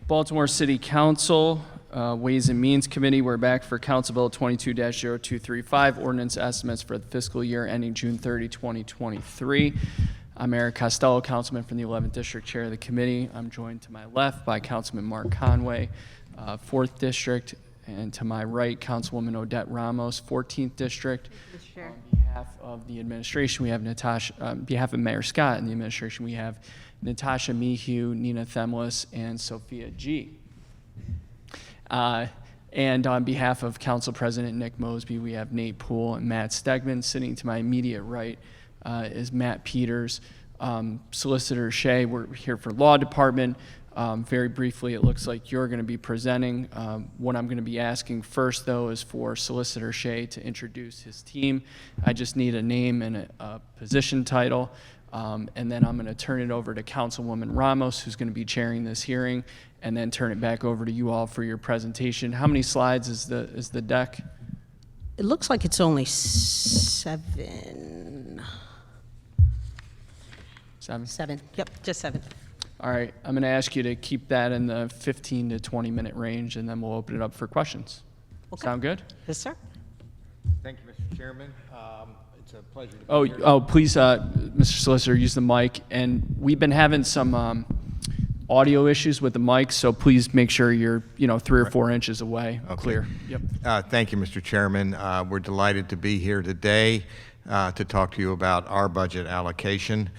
Baltimore City Council, Ways and Means Committee, we're back for Council Bill 22-0235, ordinance estimates for the fiscal year ending June 30, 2023. I'm Eric Costello, Councilman from the 11th District, Chair of the committee. I'm joined to my left by Councilman Mark Conway, 4th District, and to my right, Councilwoman Odette Ramos, 14th District. On behalf of the administration, we have Natasha, on behalf of Mayor Scott and the administration, we have Natasha Meehue, Nina Themlis, and Sophia G. And on behalf of Council President Nick Mosby, we have Nate Poole and Matt Stegman. Sitting to my immediate right is Matt Peters. Solicitor Shea, we're here for Law Department. Very briefly, it looks like you're going to be presenting. What I'm going to be asking first, though, is for Solicitor Shea to introduce his team. I just need a name and a position title. And then I'm going to turn it over to Councilwoman Ramos, who's going to be chairing this hearing, and then turn it back over to you all for your presentation. How many slides is the deck? It looks like it's only 7. 7? 7. Yep, just 7. All right, I'm going to ask you to keep that in the 15 to 20 minute range, and then we'll open it up for questions. Okay. Sound good? Yes, sir. Thank you, Mr. Chairman. It's a pleasure to be here. Oh, please, Mr. Solicitor, use the mic. And we've been having some audio issues with the mic, so please make sure you're 3 or 4 inches away. Okay. Clear. Yep. Thank you, Mr. Chairman. We're delighted to be here today to talk to you about our budget allocation.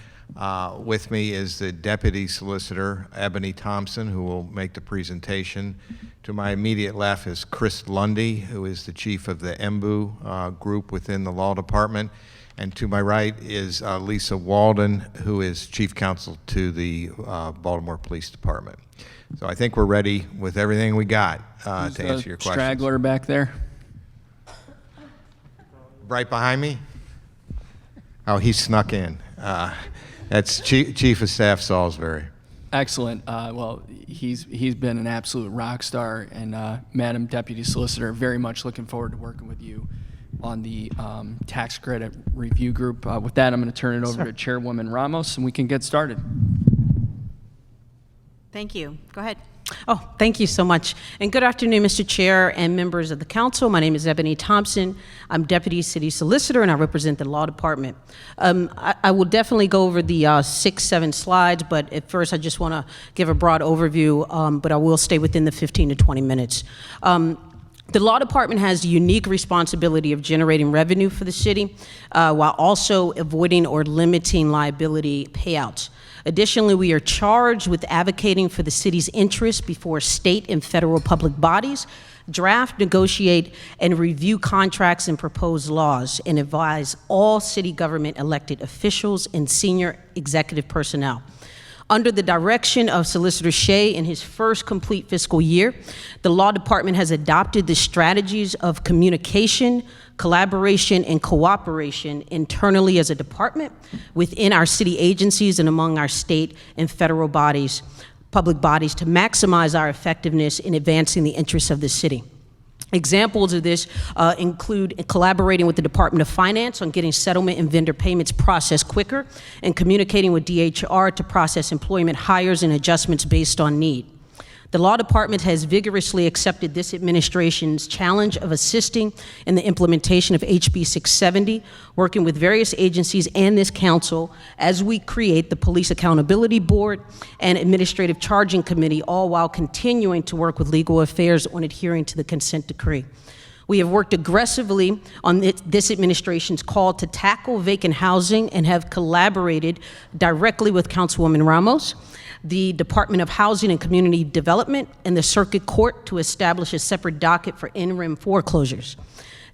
With me is the Deputy Solicitor, Ebony Thompson, who will make the presentation. To my immediate left is Chris Lundy, who is the Chief of the EMBU group within the Law Department. And to my right is Lisa Walden, who is Chief Counsel to the Baltimore Police Department. So I think we're ready with everything we got to answer your questions. Straggler back there? Right behind me? Oh, he snuck in. That's Chief of Staff Salisbury. Excellent. Well, he's been an absolute rock star, and Madam Deputy Solicitor, very much looking forward to working with you on the tax credit review group. With that, I'm going to turn it over to Chairwoman Ramos, and we can get started. Thank you. Go ahead. Oh, thank you so much. And good afternoon, Mr. Chair and members of the council. My name is Ebony Thompson. I'm Deputy City Solicitor, and I represent the Law Department. I will definitely go over the 6, 7 slides, but at first I just want to give a broad overview, but I will stay within the 15 to 20 minutes. The Law Department has the unique responsibility of generating revenue for the city while also avoiding or limiting liability payouts. Additionally, we are charged with advocating for the city's interests before state and federal public bodies, draft, negotiate, and review contracts and propose laws, and advise all city government elected officials and senior executive personnel. Under the direction of Solicitor Shea in his first complete fiscal year, the Law Department has adopted the strategies of communication, collaboration, and cooperation internally as a department, within our city agencies, and among our state and federal bodies, public bodies, to maximize our effectiveness in advancing the interests of the city. Examples of this include collaborating with the Department of Finance on getting settlement and vendor payments processed quicker, and communicating with DHR to process employment hires and adjustments based on need. The Law Department has vigorously accepted this administration's challenge of assisting in the implementation of HB 670, working with various agencies and this council as we create the Police Accountability Board and Administrative Charging Committee, all while continuing to work with Legal Affairs on adhering to the consent decree. We have worked aggressively on this administration's call to tackle vacant housing and have collaborated directly with Councilwoman Ramos, the Department of Housing and Community Development, and the Circuit Court to establish a separate docket for in-rem foreclosures.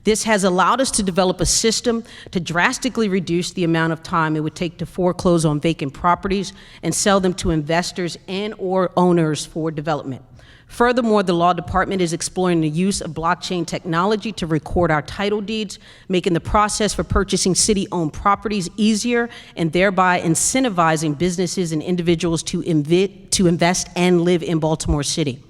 This has allowed us to develop a system to drastically reduce the amount of time it would take to foreclose on vacant properties and sell them to investors and/or owners for development. Furthermore, the Law Department is exploring the use of blockchain technology to record our title deeds, making the process for purchasing city-owned properties easier, and thereby incentivizing businesses and individuals to invest and live in Baltimore City.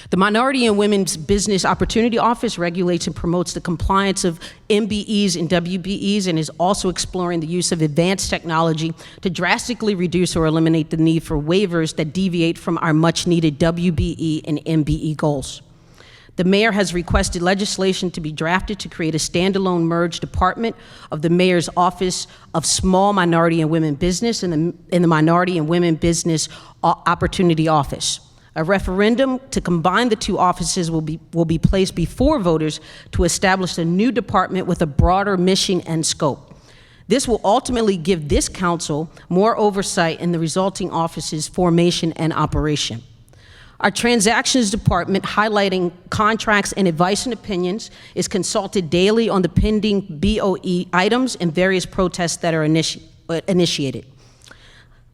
The Minority and Women's Business Opportunity Office regulates and promotes the compliance of MBEs and WBEs and is also exploring the use of advanced technology to drastically reduce or eliminate the need for waivers that deviate from our much-needed WBE and MBE goals. The mayor has requested legislation to be drafted to create a standalone merged department of the mayor's Office of Small Minority and Women Business and the Minority and Women Business Opportunity Office. A referendum to combine the two offices will be placed before voters to establish a new department with a broader mission and scope. This will ultimately give this council more oversight in the resulting office's formation and operation. Our transactions department, highlighting contracts and advice and opinions, is consulted daily on the pending BOE items and various protests that are initiated.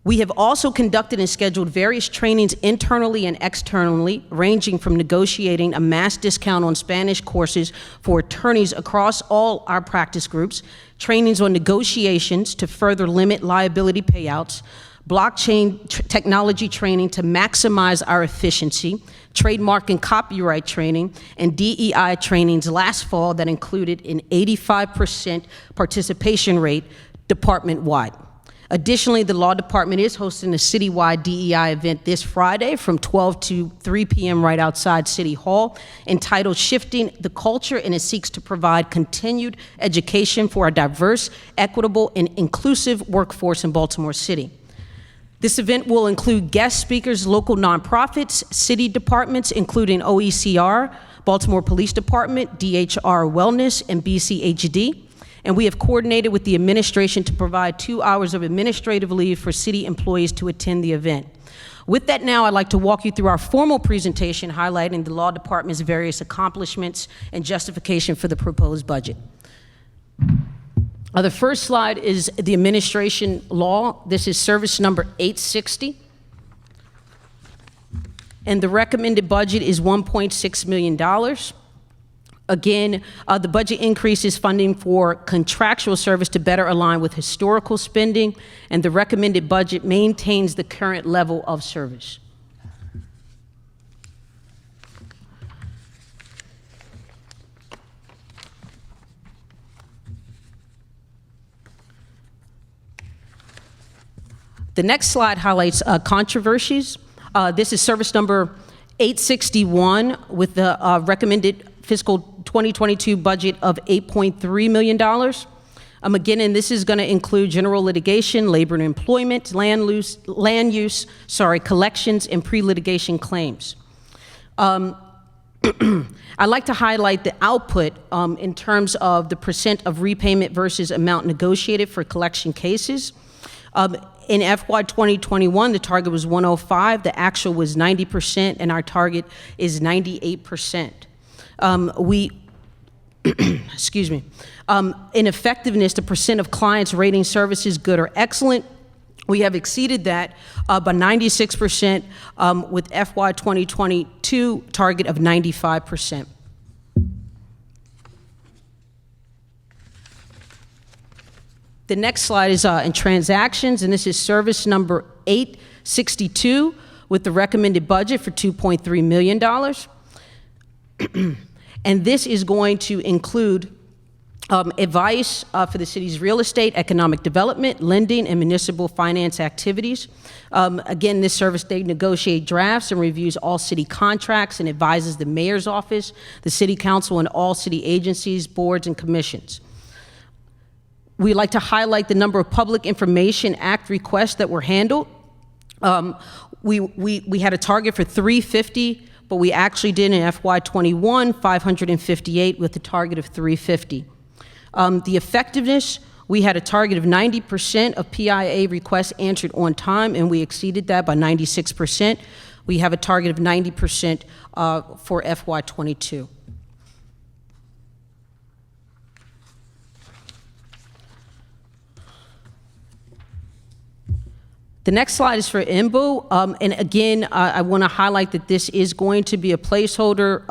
We have also conducted and scheduled various trainings internally and externally, ranging from negotiating a mass discount on Spanish courses for attorneys across all our practice groups, trainings on negotiations to further limit liability payouts, blockchain technology training to maximize our efficiency, trademark and copyright training, and DEI trainings last fall that included an 85% participation rate department-wide. Additionally, the law department is hosting a citywide DEI event this Friday from 12 to 3 p.m. right outside City Hall, entitled Shifting the Culture, and it seeks to provide continued education for a diverse, equitable, and inclusive workforce in Baltimore City. This event will include guest speakers, local nonprofits, city departments, including OECR, Baltimore Police Department, DHR Wellness, and BCHD. And we have coordinated with the administration to provide 2 hours of administrative leave for city employees to attend the event. With that now, I'd like to walk you through our formal presentation highlighting the law department's various accomplishments and justification for the proposed budget. The first slide is the administration law. This is service number 860. And the recommended budget is $1.6 million. Again, the budget increase is funding for contractual service to better align with historical spending, and the recommended budget maintains the current level of service. The next slide highlights controversies. This is service number 861 with the recommended fiscal 2022 budget of $8.3 million. Again, and this is going to include general litigation, labor and employment, land use, collections, and pre-litigation claims. I'd like to highlight the output in terms of the percent of repayment versus amount negotiated for collection cases. In FY 2021, the target was 105, the actual was 90%, and our target is 98%. Excuse me. In effectiveness, the percent of clients rating services good or excellent, we have exceeded that by 96% with FY 2022 target of 95%. The next slide is in transactions, and this is service number 862 with the recommended budget for $2.3 million. And this is going to include advice for the city's real estate, economic development, lending, and municipal finance activities. Again, this service, they negotiate drafts and reviews all city contracts and advises the mayor's office, the city council, and all city agencies, boards, and commissions. We'd like to highlight the number of Public Information Act requests that were handled. We had a target for 350, but we actually did in FY21 558 with a target of 350. The effectiveness, we had a target of 90% of PIA requests answered on time, and we exceeded that by 96%. We have a target of 90% for FY22. The next slide is for IMBO, and again, I want to highlight that this is going to be a placeholder.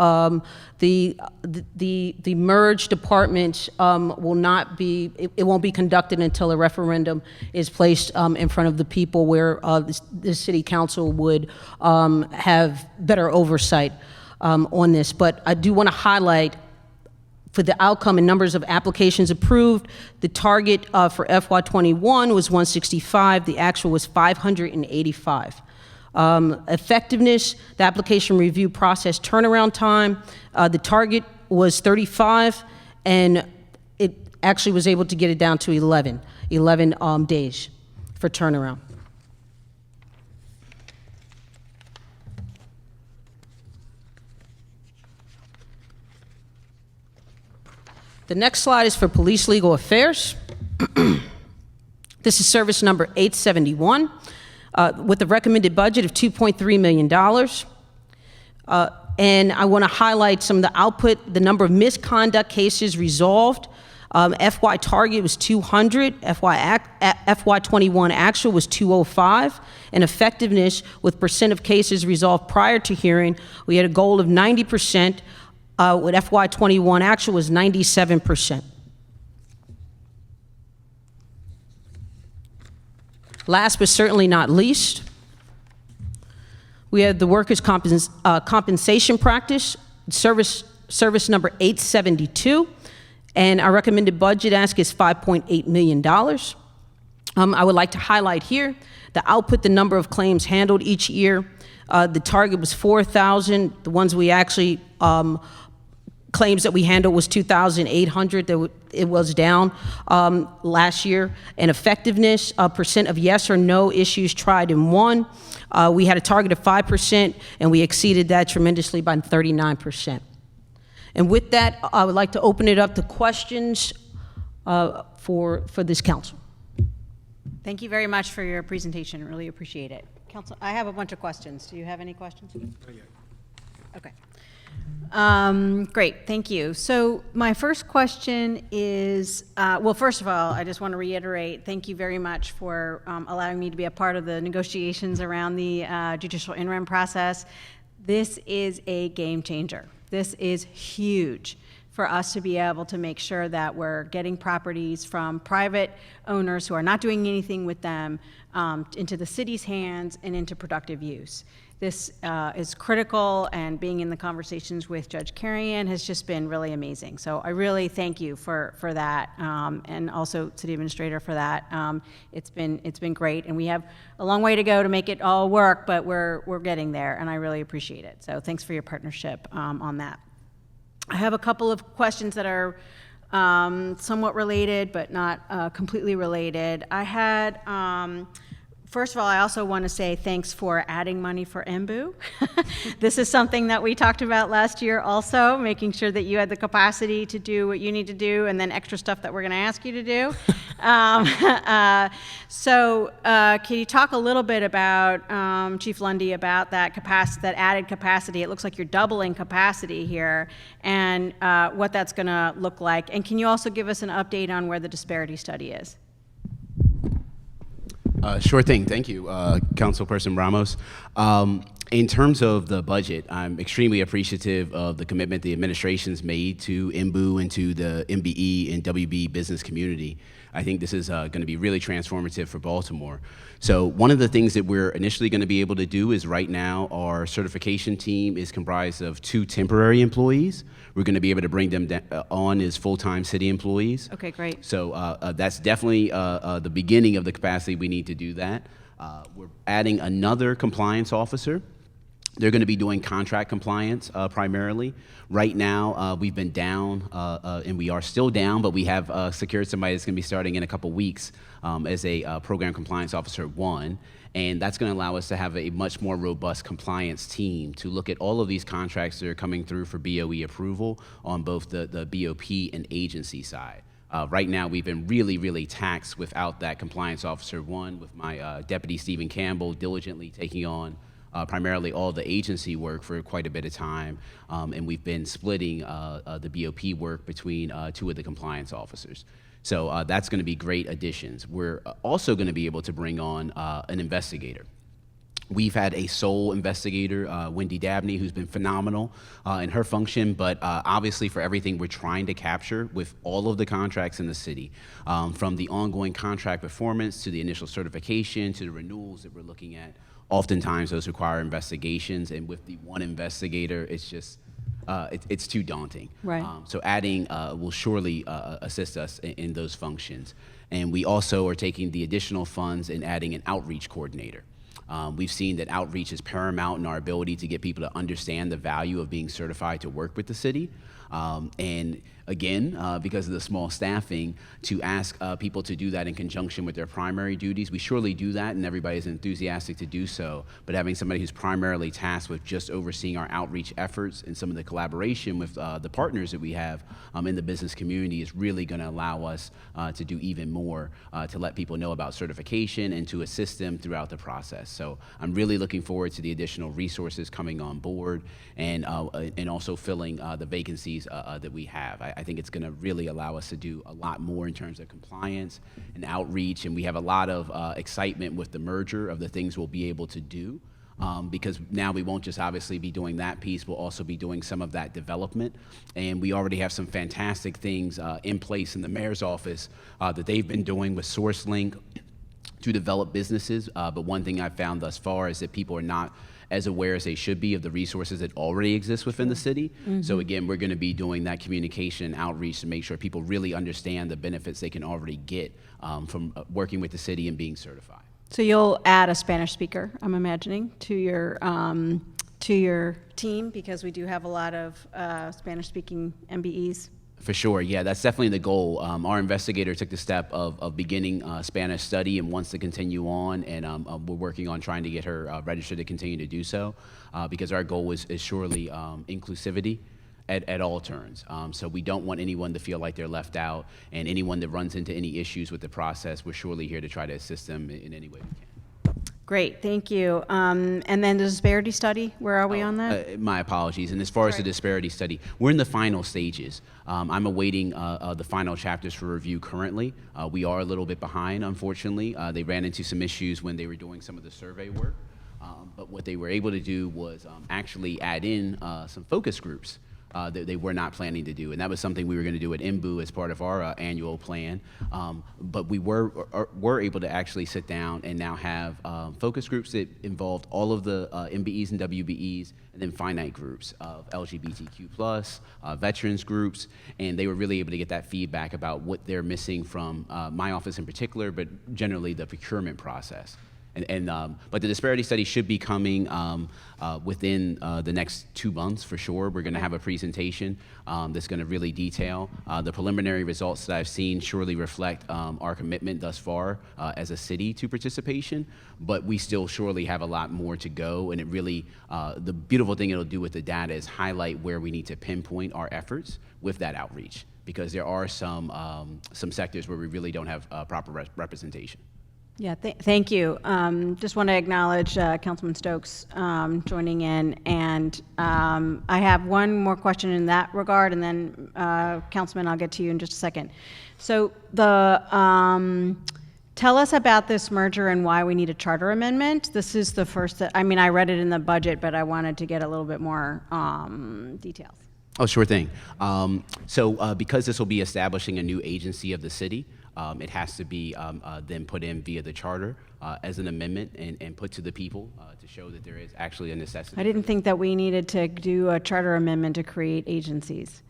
The merged department will not be, it won't be conducted until a referendum is placed in front of the people where the city council would have better oversight. on this, but I do want to highlight for the outcome and numbers of applications approved, the target for FY21 was 165, the actual was 585. Effectiveness, the application review process turnaround time, the target was 35, and it actually was able to get it down to 11 days for turnaround. The next slide is for police legal affairs. This is service number 871 with a recommended budget of $2.3 million. And I want to highlight some of the output, the number of misconduct cases resolved. FY target was 200, FY21 actual was 205, and effectiveness with percent of cases resolved prior to hearing, we had a goal of 90%. With FY21 actual was 97%. Last but certainly not least, we have the workers' compensation practice, service number 872, and our recommended budget ask is $5.8 million. I would like to highlight here the output, the number of claims handled each year. The target was 4,000. The ones we actually claims that we handled was 2,800. It was down last year. And effectiveness, percent of yes or no issues tried and won. We had a target of 5%, and we exceeded that tremendously by 39%. And with that, I would like to open it up to questions for this council. Thank you very much for your presentation. Really appreciate it. Council, I have a bunch of questions. Do you have any questions? Okay. Great, thank you. So my first question is, well, first of all, I just want to reiterate, thank you very much for allowing me to be a part of the negotiations around the judicial interim process. This is a game changer. This is huge for us to be able to make sure that we're getting properties from private owners who are not doing anything with them into the city's hands and into productive use. This is critical, and being in the conversations with Judge Carrion has just been really amazing. So I really thank you for that, and also City Administrator for that. It's been great, and we have a long way to go to make it all work, but we're getting there, and I really appreciate it. So thanks for your partnership on that. I have a couple of questions that are somewhat related, but not completely related. I had. First of all, I also want to say thanks for adding money for MBU. This is something that we talked about last year also, making sure that you had the capacity to do what you need to do, and then extra stuff that we're going to ask you to do. So can you talk a little bit about, Chief Lundy, about that capacity, that added capacity? It looks like you're doubling capacity here, and what that's going to look like. And can you also give us an update on where the disparity study is? Sure thing. Thank you, Councilperson Ramos. In terms of the budget, I'm extremely appreciative of the commitment the administration's made to MBU and to the MBE and WB business community. I think this is going to be really transformative for Baltimore. So one of the things that we're initially going to be able to do is right now our certification team is comprised of 2 temporary employees. We're going to be able to bring them on as full-time city employees. Okay, great. So that's definitely the beginning of the capacity we need to do that. We're adding another compliance officer. They're going to be doing contract compliance primarily. Right now, we've been down, and we are still down, but we have secured somebody that's going to be starting in a couple weeks as a program compliance officer 1. And that's going to allow us to have a much more robust compliance team to look at all of these contracts that are coming through for BOE approval on both the BOP and agency side. Right now, we've been really taxed without that compliance officer 1, with my Deputy Stephen Campbell diligently taking on primarily all the agency work for quite a bit of time, and we've been splitting the BOP work between 2 of the compliance officers. So that's going to be great additions. We're also going to be able to bring on an investigator. We've had a sole investigator, Wendy Dabney, who's been phenomenal in her function, but obviously for everything we're trying to capture with all of the contracts in the city, from the ongoing contract performance to the initial certification to the renewals that we're looking at, oftentimes those require investigations, and with the one investigator, it's just, it's too daunting. Right. So adding will surely assist us in those functions. And we also are taking the additional funds and adding an outreach coordinator. We've seen that outreach is paramount in our ability to get people to understand the value of being certified to work with the city. And again, because of the small staffing, to ask people to do that in conjunction with their primary duties. We surely do that, and everybody's enthusiastic to do so, but having somebody who's primarily tasked with just overseeing our outreach efforts and some of the collaboration with the partners that we have in the business community is really going to allow us to do even more to let people know about certification and to assist them throughout the process. So I'm really looking forward to the additional resources coming on board and also filling the vacancies that we have. I think it's going to really allow us to do a lot more in terms of compliance and outreach, and we have a lot of excitement with the merger of the things we'll be able to do, because now we won't just obviously be doing that piece, we'll also be doing some of that development, and we already have some fantastic things in place in the mayor's office that they've been doing with SourceLink to develop businesses, but one thing I've found thus far is that people are not as aware as they should be of the resources that already exist within the city. So again, we're going to be doing that communication and outreach to make sure people really understand the benefits they can already get from working with the city and being certified. So you'll add a Spanish speaker, I'm imagining, to your team, because we do have a lot of Spanish-speaking MBEs. For sure, yeah, that's definitely the goal. Our investigator took the step of beginning Spanish study and wants to continue on, and we're working on trying to get her registered to continue to do so, because our goal is surely inclusivity at all turns. So we don't want anyone to feel like they're left out, and anyone that runs into any issues with the process, we're surely here to try to assist them in any way we can. Great, thank you. And then the disparity study, where are we on that? My apologies. And as far as the disparity study, we're in the final stages. I'm awaiting the final chapters for review currently. We are a little bit behind, unfortunately. They ran into some issues when they were doing some of the survey work. But what they were able to do was actually add in some focus groups that they were not planning to do, and that was something we were going to do at MBU as part of our annual plan. But we were able to actually sit down and now have focus groups that involved all of the MBEs and WBEs, and then finite groups of LGBTQ+, veterans groups, and they were really able to get that feedback about what they're missing from my office in particular, but generally the procurement process. But the disparity study should be coming within the next 2 months for sure. We're going to have a presentation that's going to really detail. The preliminary results that I've seen surely reflect our commitment thus far as a city to participation, but we still surely have a lot more to go, and it really, the beautiful thing it'll do with the data is highlight where we need to pinpoint our efforts with that outreach, because there are some sectors where we really don't have proper representation. Yeah, thank you. Just want to acknowledge Councilman Stokes joining in, and I have one more question in that regard, and then Councilman, I'll get to you in just a second. So tell us about this merger and why we need a charter amendment. This is the first that, I mean, I read it in the budget, but I wanted to get a little bit more details. Oh, sure thing. So because this will be establishing a new agency of the city, it has to be then put in via the charter as an amendment and put to the people to show that there is actually a necessity. I didn't think that we needed to do a charter amendment to create agencies.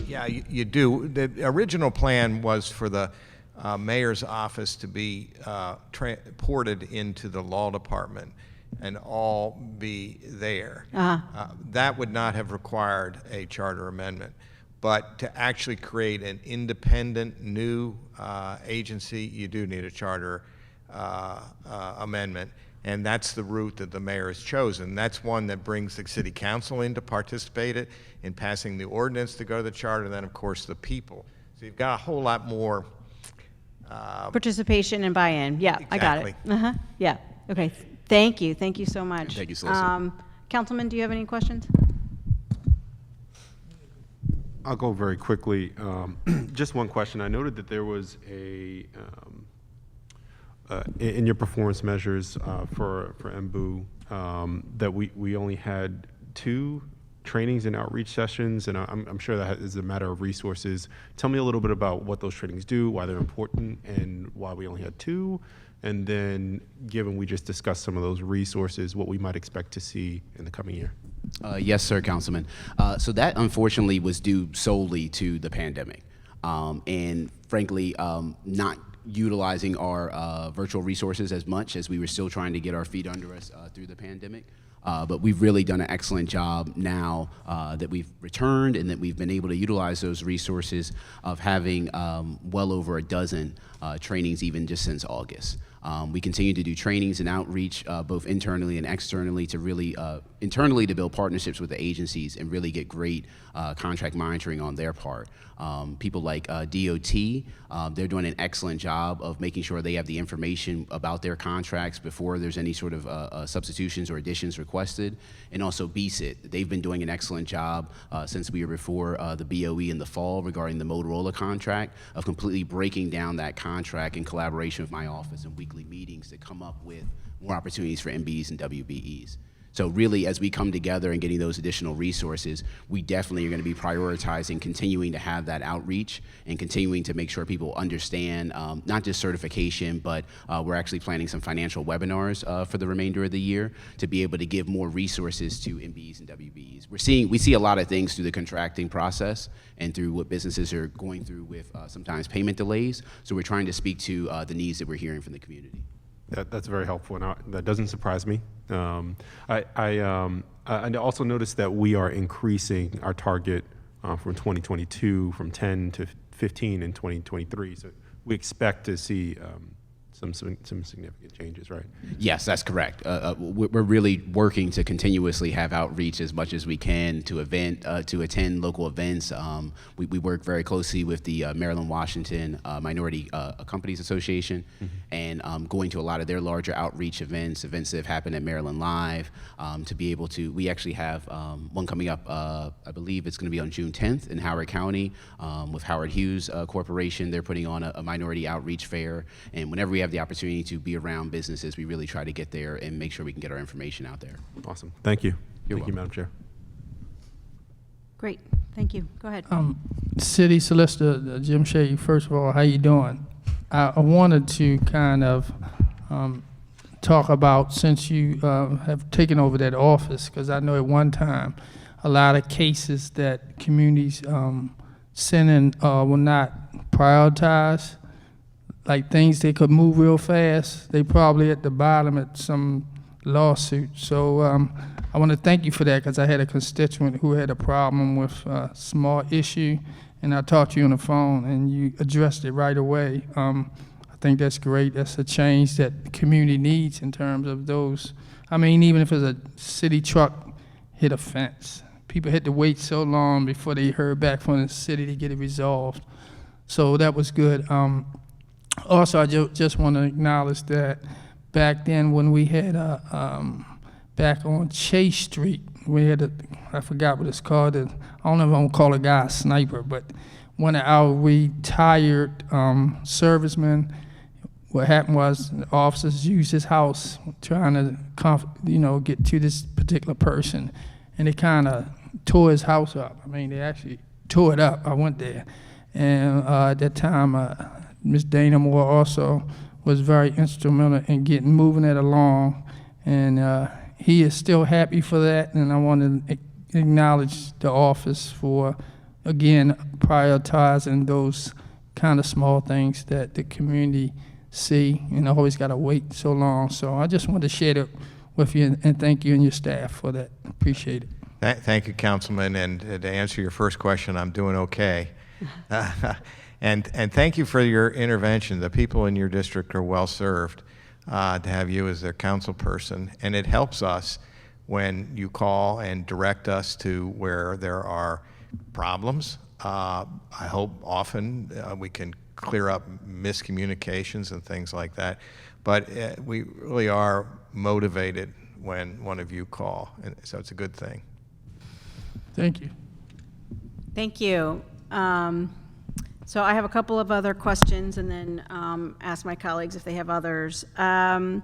Yeah, you do. The original plan was for the mayor's office to be ported into the law department and all be there. That would not have required a charter amendment. But to actually create an independent new agency, you do need a charter amendment. And that's the route that the mayor has chosen. That's one that brings the city council in to participate in passing the ordinance to go to the charter, and then, of course, the people. So you've got a whole lot more participation and buy-in. Yeah, exactly. I got it. Yeah, okay. Thank you so much. Thank you, Solicitor. Councilman, do you have any questions? I'll go very quickly. Just one question. I noted that there was in your performance measures for MBU that we only had 2 trainings and outreach sessions, and I'm sure that is a matter of resources. Tell me a little bit about what those trainings do, why they're important, and why we only had 2. And then, given we just discussed some of those resources, what we might expect to see in the coming year. Yes, sir, Councilman. So that unfortunately was due solely to the pandemic. And frankly, not utilizing our virtual resources as much as we were still trying to get our feet under us through the pandemic. But we've really done an excellent job now that we've returned and that we've been able to utilize those resources of having well over a dozen trainings even just since August. We continue to do trainings and outreach both internally and externally to really, internally to build partnerships with the agencies and really get great contract monitoring on their part. People like DOT, they're doing an excellent job of making sure they have the information about their contracts before there's any sort of substitutions or additions requested. And also BSIT, they've been doing an excellent job since we were before the BOE in the fall regarding the Motorola contract of completely breaking down that contract in collaboration with my office and weekly meetings to come up with more opportunities for MBEs and WBEs. So really, as we come together and getting those additional resources, we definitely are going to be prioritizing continuing to have that outreach and continuing to make sure people understand not just certification, but we're actually planning some financial webinars for the remainder of the year to be able to give more resources to MBEs and WBEs. We see a lot of things through the contracting process and through what businesses are going through with sometimes payment delays. So we're trying to speak to the needs that we're hearing from the community. That's very helpful, and that doesn't surprise me. I also noticed that we are increasing our target from 2022 from 10 to 15 in 2023. So we expect to see some significant changes, right? Yes, that's correct. We're really working to continuously have outreach as much as we can to attend local events. We work very closely with the Maryland-Washington Minority Companies Association, and going to a lot of their larger outreach events that have happened at Maryland Live, to be able to. We actually have one coming up. I believe it's going to be on June 10th in Howard County with Howard Hughes Corporation. They're putting on a minority outreach fair, and whenever we have the opportunity to be around businesses, we really try to get there and make sure we can get our information out there. Awesome. Thank you. You're Thank you, welcome. Madam Chair. Great, thank you. Go ahead. City Solicitor Jim Shea, first of all, how you doing? I wanted to kind of talk about, since you have taken over that office, because I know at one time a lot of cases that communities sent in were not prioritized, like things they could move real fast. They probably at the bottom at some lawsuit. So I want to thank you for that, because I had a constituent who had a problem with a small issue, and I talked to you on the phone, and you addressed it right away. I think that's great. That's a change that the community needs in terms of those. I mean, even if it's a city truck hit a fence, people had to wait so long before they heard back from the city to get it resolved. So that was good. Also, I just want to acknowledge that back then when we had back on Chase Street, we had I forgot what it's called. I don't know if I'm going to call a guy a sniper, but one of our retired servicemen, what happened was the officers used his house trying to get to this particular person, and they kind of tore his house up. I mean, they actually tore it up. I went there, and at that time, Ms. Dana Moore also was very instrumental in moving it along, and he is still happy for that, and I want to acknowledge the office for, again, prioritizing those kind of small things that the community see and always got to wait so long. So I just want to share that with you, and thank you and your staff for that. Appreciate it. Thank you, Councilman, and to answer your first question, I'm doing okay. And thank you for your intervention. The people in your district are well served to have you as their council person, and it helps us when you call and direct us to where there are problems. I hope often we can clear up miscommunications and things like that, but we really are motivated when one of you call, and so it's a good thing. Thank you. Thank you. So I have a couple of other questions and then ask my colleagues if they have others. I'm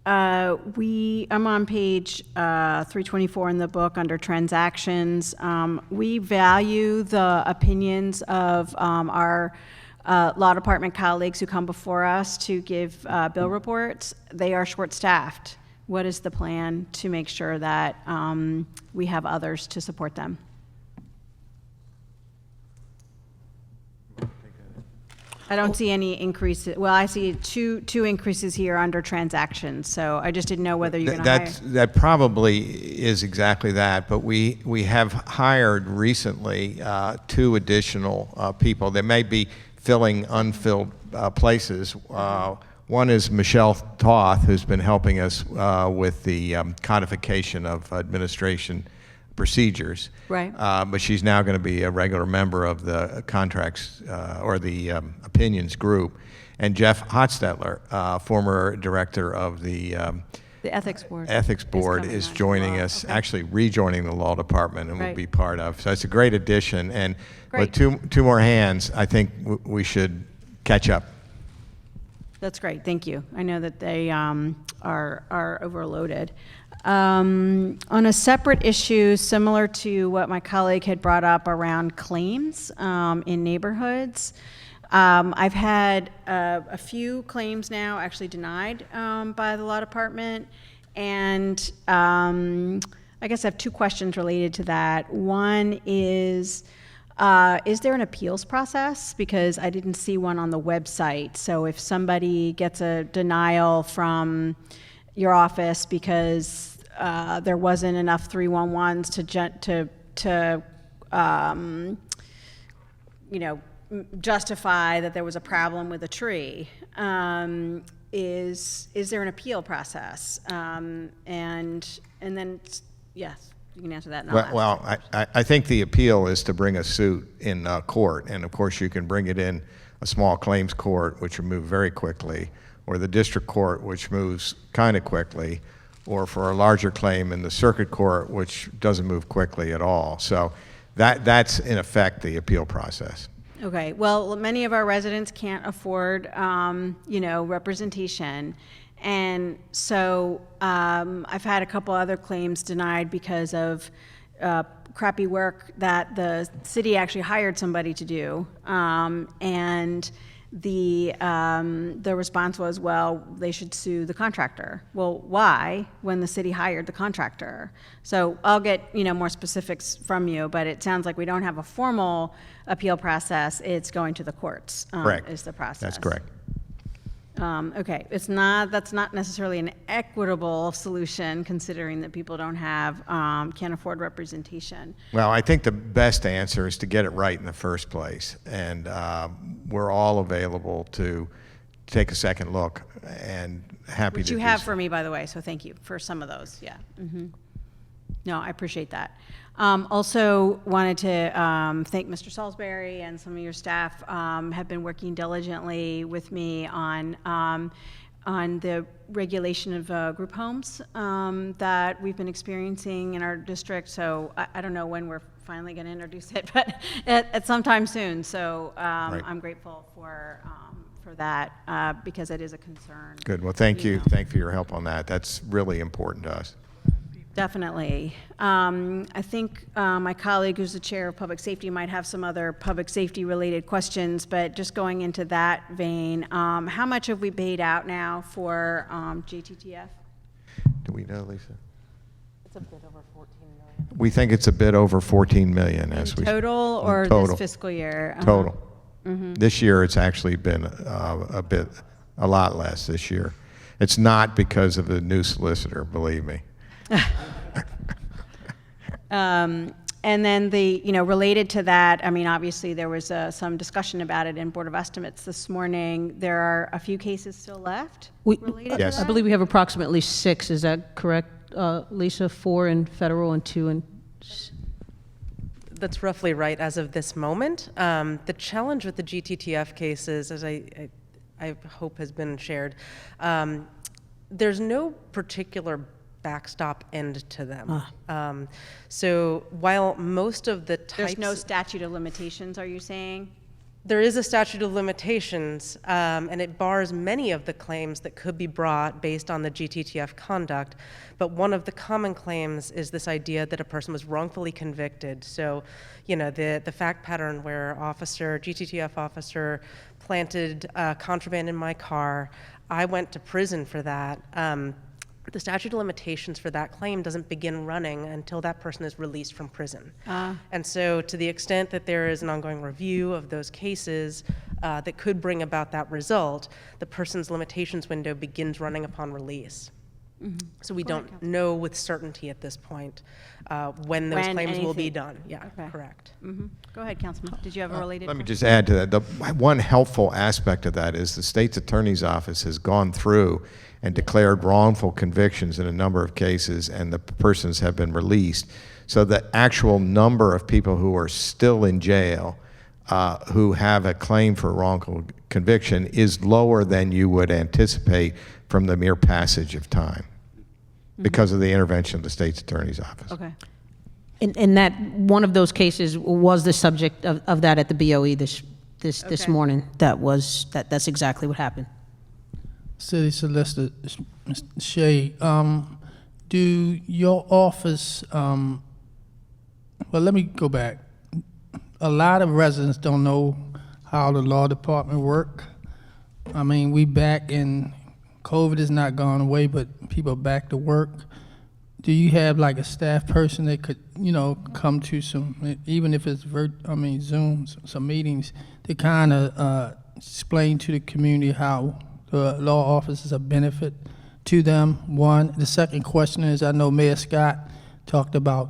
on page 324 in the book under transactions. We value the opinions of our law department colleagues who come before us to give bill reports. They are short-staffed. What is the plan to make sure that we have others to support them? I don't see any increases. Well, I see two increases here under transactions, so I just didn't know whether you're going to hire. That probably is exactly that, but we have hired recently 2 additional people that may be filling unfilled places. One is Michelle Toth, who's been helping us with the codification of administration procedures. Right. But she's now going to be a regular member of the contracts or the opinions group. And Jeff Hotstetler, former director of the Ethics Board. Ethics Board, coming is on as joining well. us, Okay. actually rejoining the law department, and will Right. be part of. So it's a great addition. And Great. with two more hands, I think we should catch up. That's great, thank you. I know that they are overloaded. On a separate issue, similar to what my colleague had brought up around claims in neighborhoods, I've had a few claims now actually denied by the law department, and I guess I have 2 questions related to that. One is there an appeals process? Because I didn't see one on the website. So if somebody gets a denial from your office because there wasn't enough 311s to justify that there was a problem with a tree, is there an appeal process? And then, yes. You can answer that now. Well, I think the appeal is to bring a suit in court, and of course you can bring it in a small claims court, which will move very quickly, or the district court, which moves kind of quickly, or for a larger claim in the circuit court, which doesn't move quickly at all. So that's in effect the appeal process. Okay, well, many of our residents can't afford, representation. And so I've had a couple other claims denied because of crappy work that the city actually hired somebody to do. And the response was, well, they should sue the contractor. Well, why, when the city hired the contractor? So I'll get, more specifics from you, but it sounds like we don't have a formal appeal process. It's going to the courts. Correct. Is the process. That's correct. Okay, that's not necessarily an equitable solution, considering that people can't afford representation. Well, I think the best answer is to get it right in the first place, and we're all available to take a second look, and happy Which to you do have so. for me, by the way, so thank you for some of those, yeah. No, I appreciate that. Also wanted to thank Mr. Salisbury and some of your staff have been working diligently with me on the regulation of group homes that we've been experiencing in our district. So I don't know when we're finally going to introduce it, but at some time soon. So Right. I'm grateful for that because it is a concern. Good. Well, thank you. know. Thank you for your help on that. That's really important to us. Definitely. I think my colleague, who's the chair of public safety, might have some other public safety related questions, but just going into that vein, how much have we paid out now for JTTF? Do we know, Lisa? It's a bit over 14 million. We think it's a bit over 14 million as we Total in or total. this fiscal year? Total. This year, it's actually been a lot less this year. It's not because of the new solicitor, believe me. And then related to that, I mean, obviously there was some discussion about it in Board of Estimates this morning. There are a few cases still left related to Yes. that? I believe we have approximately 6, is that correct, Lisa? 4 in federal and 2 in... That's roughly right as of this moment. The challenge with the GTTF cases, as I hope has been shared, there's no particular backstop end to them. So while most of the types... There's no statute of limitations, are you saying? There is a statute of limitations, and it bars many of the claims that could be brought based on the GTTF conduct. But one of the common claims is this idea that a person was wrongfully convicted. So, you know, the fact pattern where GTTF officer planted contraband in my car, I went to prison for that. The statute of limitations for that claim doesn't begin running until that person is released from prison. And so to the extent that there is an ongoing review of those cases that could bring about that result, the person's limitations window begins running upon release. So we don't know with certainty at this point when those claims will be done. Yeah, correct. Go ahead, Councilman. Did you have a related Let me question? just add to that. The one helpful aspect of that is the state's attorney's office has gone through and declared wrongful convictions in a number of cases, and the persons have been released. So the actual number of people who are still in jail who have a claim for wrongful conviction is lower than you would anticipate from the mere passage of time because of the intervention of the state's attorney's office. Okay. And that, one of those cases was the subject of that at the BOE this Okay. morning. That's exactly what happened. City Solicitor Shea, do your office, well, let me go back. A lot of residents don't know how the law department work. I mean, we back in, COVID has not gone away, but people are back to work. Do you have like a staff person that could, you know, come to some, even if it's Zoom, some meetings, to kind of explain to the community how the law office is a benefit to them, one. The second question is, I know Mayor Scott talked about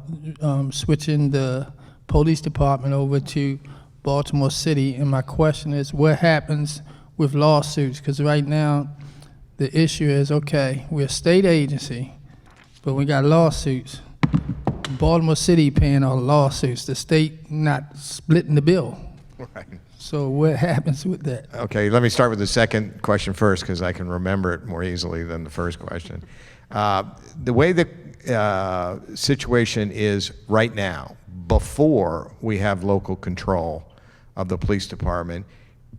switching the police department over to Baltimore City, and my question is, what happens with lawsuits? Because right now, the issue is, okay, we're a state agency, but we got lawsuits. Baltimore City paying all the lawsuits, the state not splitting the bill. Right. So what happens with that? Okay, let me start with the second question first because I can remember it more easily than the first question. The way the situation is right now, before we have local control of the police department,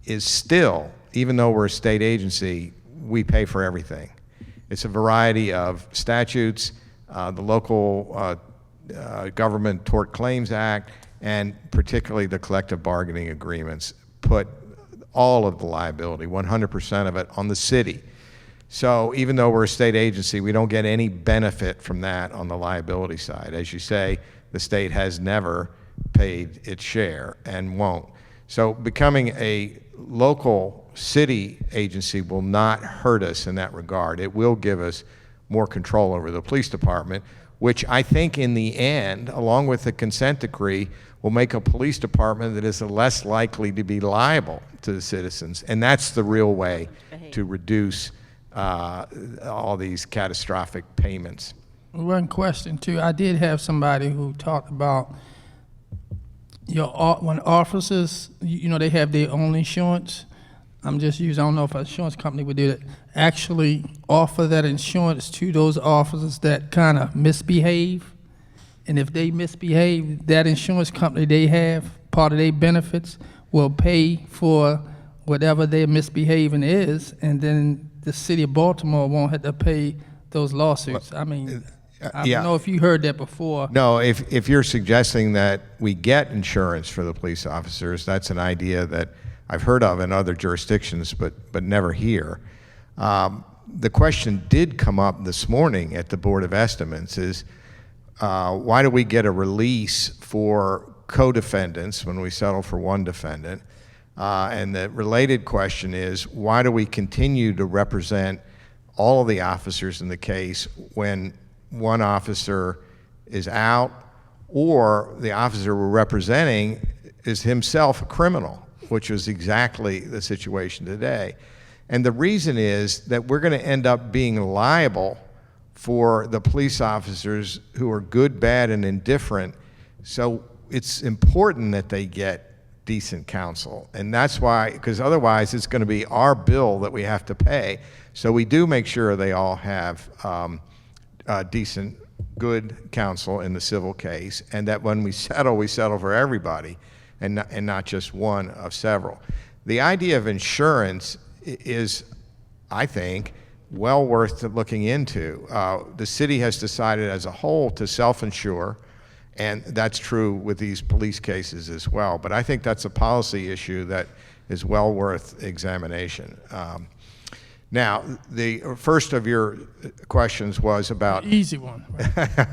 is still, even though we're a state agency, we pay for everything. It's a variety of statutes, the local Government Tort Claims Act, and particularly the collective bargaining agreements put all of the liability, 100% of it, on the city. So even though we're a state agency, we don't get any benefit from that on the liability side. As you say, the state has never paid its share and won't. So becoming a local city agency will not hurt us in that regard. It will give us more control over the police department, which I think in the end, along with the consent decree, will make a police department that is less likely to be liable to the citizens. And that's the real way to reduce all these catastrophic payments. One question too, I did have somebody who talked about when officers, you know, they have their own insurance. I don't know if an insurance company would do that, actually offer that insurance to those officers that kind of misbehave. And if they misbehave, that insurance company they have, part of their benefits, will pay for whatever their misbehaving is, and then the city of Baltimore won't have to pay those lawsuits. I mean, I don't know if you heard that before. No, if you're suggesting that we get insurance for the police officers, that's an idea that I've heard of in other jurisdictions, but never here. The question did come up this morning at the Board of Estimates is, why do we get a release for co-defendants when we settle for one defendant? And the related question is, why do we continue to represent all of the officers in the case when one officer is out or the officer we're representing is himself a criminal, which is exactly the situation today? And the reason is that we're going to end up being liable for the police officers who are good, bad, and indifferent. So it's important that they get decent counsel. And that's why, because otherwise it's going to be our bill that we have to pay. So we do make sure they all have decent, good counsel in the civil case, and that when we settle for everybody and not just one of several. The idea of insurance is, I think, well worth looking into. The city has decided as a whole to self-insure, and that's true with these police cases as well. But I think that's a policy issue that is well worth examination. Now, the first of your questions was about Easy one. Right?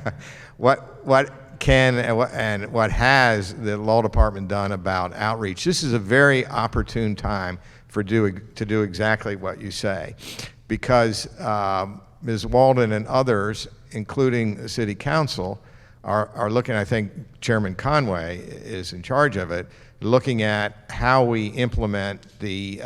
what can and what has the law department done about outreach. This is a very opportune time to do exactly what you say, because Ms. Walden and others, including the city council, are looking, I think Chairman Conway is in charge of it, looking at how we implement the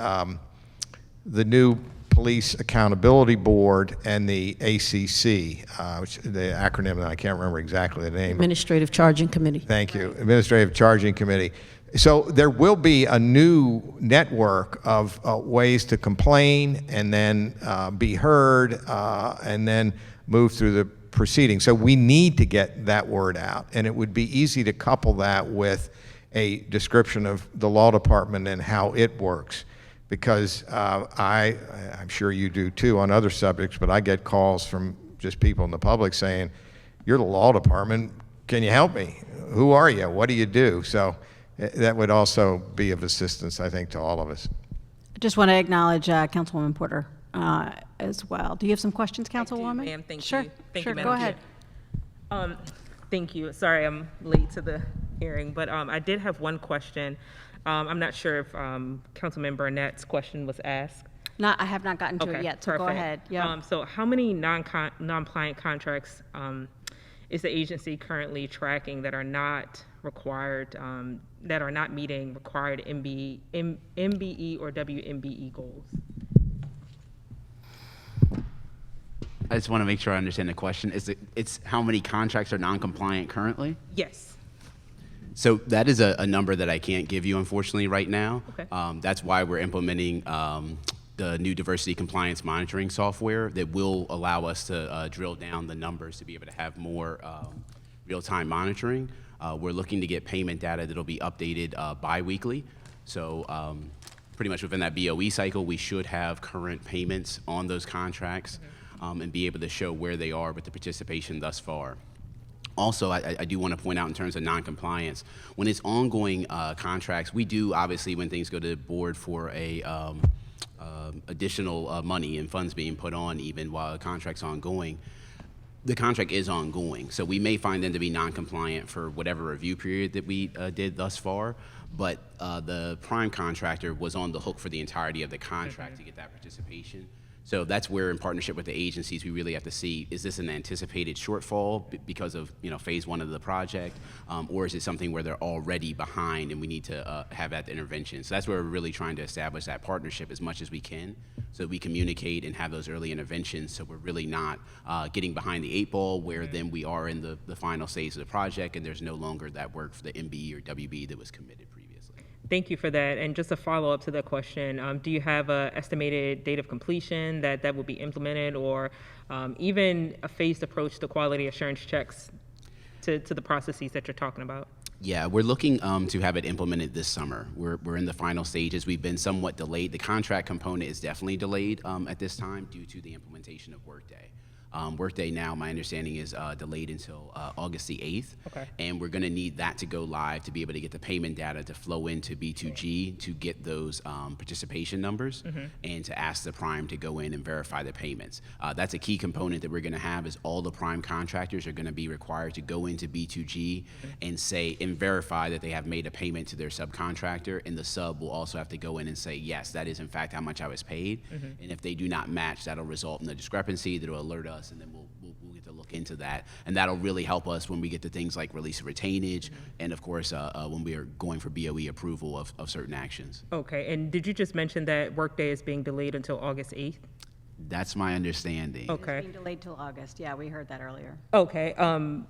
new Police Accountability Board and the ACC, which the acronym that I can't remember exactly the name. Administrative Charging Committee. Thank you, Administrative Charging Committee. So there will be a new network of ways to complain and then be heard and then move through the proceedings. So we need to get that word out, and it would be easy to couple that with a description of the law department and how it works. Because I'm sure you do too on other subjects, but I get calls from just people in the public saying, "You're the law department, can you help me? Who are you? What do you do?" So that would also be of assistance, I think, to all of us. I just want to acknowledge Councilwoman Porter as well. Do you have some questions, Councilwoman? Ma'am, thank Sure, you. Thank sure, you, go Madam ahead. Chair. Thank you. Sorry, I'm late to the hearing, but I did have one question. I'm not sure if Councilman Burnett's question was asked. I have not gotten to it yet, so go perfect. ahead. Yeah. So how many non-compliant contracts is the agency currently tracking that are not required, that are not meeting required MBE or WMBE goals? I just want to make sure I understand the question. It's how many contracts are non-compliant currently? Yes. So that is a number that I can't give you, unfortunately, right now. Okay. That's why we're implementing the new diversity compliance monitoring software that will allow us to drill down the numbers to be able to have more real-time monitoring. We're looking to get payment data that'll be updated bi-weekly. So pretty much within that BOE cycle, we should have current payments on those contracts and be able to show where they are with the participation thus far. Also, I do want to point out in terms of non-compliance, when it's ongoing contracts, we do obviously, when things go to the board for a additional money and funds being put on even while the contract's ongoing, the contract is ongoing. So we may find them to be non-compliant for whatever review period that we did thus far, but the prime contractor was on the hook for the entirety of the contract to get that participation. So that's where, in partnership with the agencies, we really have to see, is this an anticipated shortfall because of phase one of the project, or is it something where they're already behind and we need to have that intervention? So that's where we're really trying to establish that partnership as much as we can, so that we communicate and have those early interventions, so we're really not getting behind the 8 ball where then we are in the final stage of the project and there's no longer that work for the MBE or WB that was committed previously. Thank you for that. And just a follow up to that question, do you have an estimated date of completion that will be implemented, or even a phased approach to quality assurance checks to the processes that you're talking about? Yeah, we're looking to have it implemented this summer. We're in the final stages. We've been somewhat delayed. The contract component is definitely delayed at this time due to the implementation of Workday. Workday now, my understanding, is delayed until August the 8th. Okay. And we're going to need that to go live to be able to get the payment data to flow into B2G to get those participation numbers and to ask the prime to go in and verify the payments. That's a key component that we're going to have, is all the prime contractors are going to be required to go into B2G and say and verify that they have made a payment to their subcontractor, and the sub will also have to go in and say, yes, that is in fact how much I was paid. And if they do not match, that'll result in a discrepancy that'll alert us, and then we'll get to look into that, and that'll really help us when we get to things like release of retainage, and of course when we are going for BOE approval of certain actions. Okay, and did you just mention that Workday is being delayed until August 8th? That's my understanding. Okay. It's being delayed till August. Yeah, we heard that earlier. Okay. And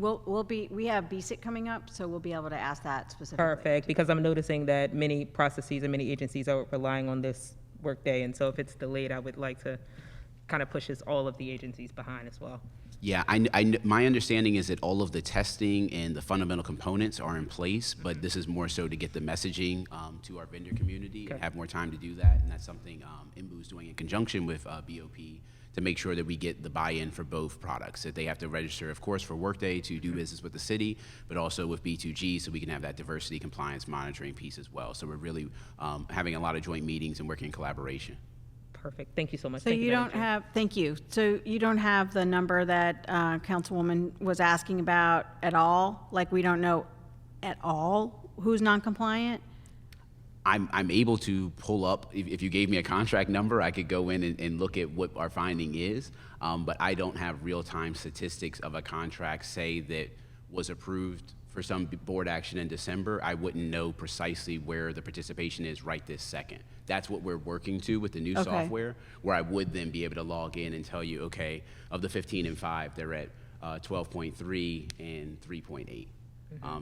we have BSIC coming up, so we'll be able to ask that specifically. Perfect, because I'm noticing that many processes and many agencies are relying on this Workday, and so if it's delayed, I would like to kind of pushes all of the agencies behind as well. Yeah, my understanding is that all of the testing and the fundamental components are in place, but this is more so to get the messaging to our vendor community and have more time to do that. And that's something IMBU is doing in conjunction with BOP to make sure that we get the buy-in for both products. That they have to register, of course, for Workday to do business with the city, but also with B2G so we can have that diversity compliance monitoring piece as well. So we're really having a lot of joint meetings and working in collaboration. Perfect. Thank you so much. So Thank you Madam don't Chair. have, thank you. So you don't have the number that Councilwoman was asking about at all? Like, we don't know at all who's non-compliant? I'm able to pull up, if you gave me a contract number, I could go in and look at what our finding is, but I don't have real-time statistics of a contract, say, that was approved for some board action in December. I wouldn't know precisely where the participation is right this second. That's what we're working to with the new Okay. software, where I would then be able to log in and tell you, okay, of the 15 and 5, they're at 12.3 and 3.8.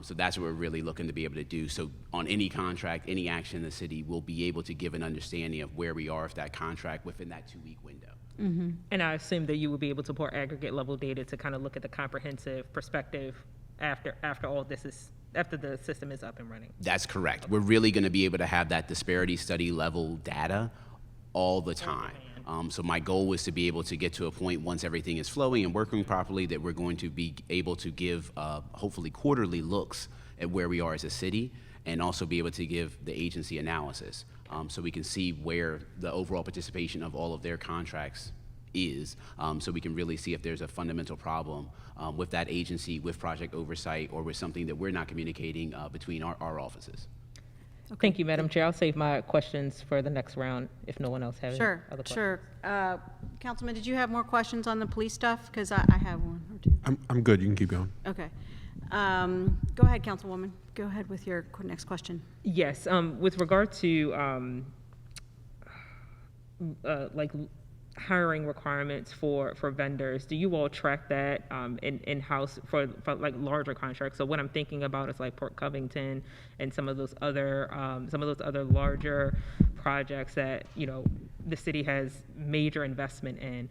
So that's what we're really looking to be able to do. So on any contract, any action in the city, we'll be able to give an understanding of where we are with that contract within that 2-week window. And I assume that you will be able to pour aggregate level data to kind of look at the comprehensive perspective after all this is, after the system is up and running. That's correct. We're really going to be able to have that disparity study level data all the time. So my goal was to be able to get to a point once everything is flowing and working properly that we're going to be able to give hopefully quarterly looks at where we are as a city and also be able to give the agency analysis so we can see where the overall participation of all of their contracts is, so we can really see if there's a fundamental problem with that agency, with project oversight, or with something that we're not communicating between our offices. Thank you, Madam Chair. I'll save my questions for the next round if no one else has any Sure, other questions. sure. Councilman, did you have more questions on the police stuff? Because I have one or two. I'm good. You can keep going. Okay. Go ahead, Councilwoman. Go ahead with your next question. Yes, with regard to like hiring requirements for vendors, do you all track that in-house for like larger contracts? So what I'm thinking about is like Port Covington and some of those other larger projects that, you know, the city has major investment in.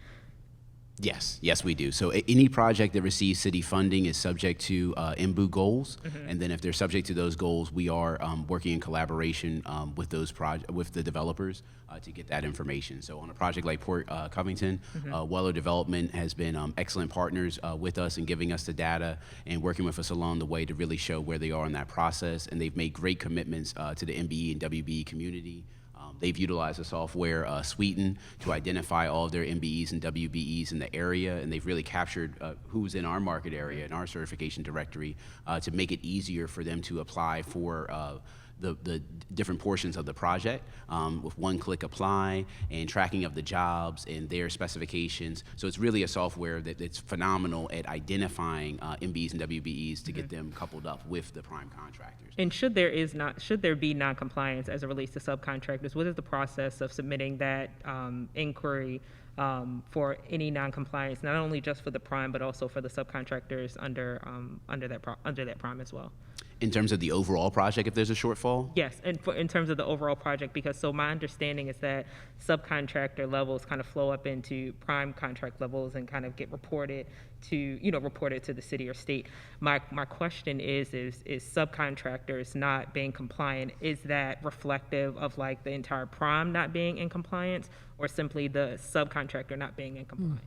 Yes, we do. So any project that receives city funding is subject to IMBU goals, and then if they're subject to those goals, we are working in collaboration with with the developers to get that information. So on a project like Port Covington, Weller Development has been excellent partners with us in giving us the data and working with us along the way to really show where they are in that process, and they've made great commitments to the MBE and WBE community. They've utilized the software Sweeten to identify all of their MBEs and WBEs in the area, and they've really captured who's in our market area and our certification directory to make it easier for them to apply for the different portions of the project with one-click apply and tracking of the jobs and their specifications. So it's really a software that's phenomenal at identifying MBEs and WBEs to get them coupled up with the prime contractors. And should there be non-compliance as it relates to subcontractors, what is the process of submitting that inquiry for any non-compliance, not only just for the prime, but also for the subcontractors under that prime as well? In terms of the overall project, if there's a shortfall? Yes, and in terms of the overall project, because so my understanding is that subcontractor levels kind of flow up into prime contract levels and kind of get reported to the city or state. My question is subcontractors not being compliant, is that reflective of like the entire prime not being in compliance, or simply the subcontractor not being in compliance?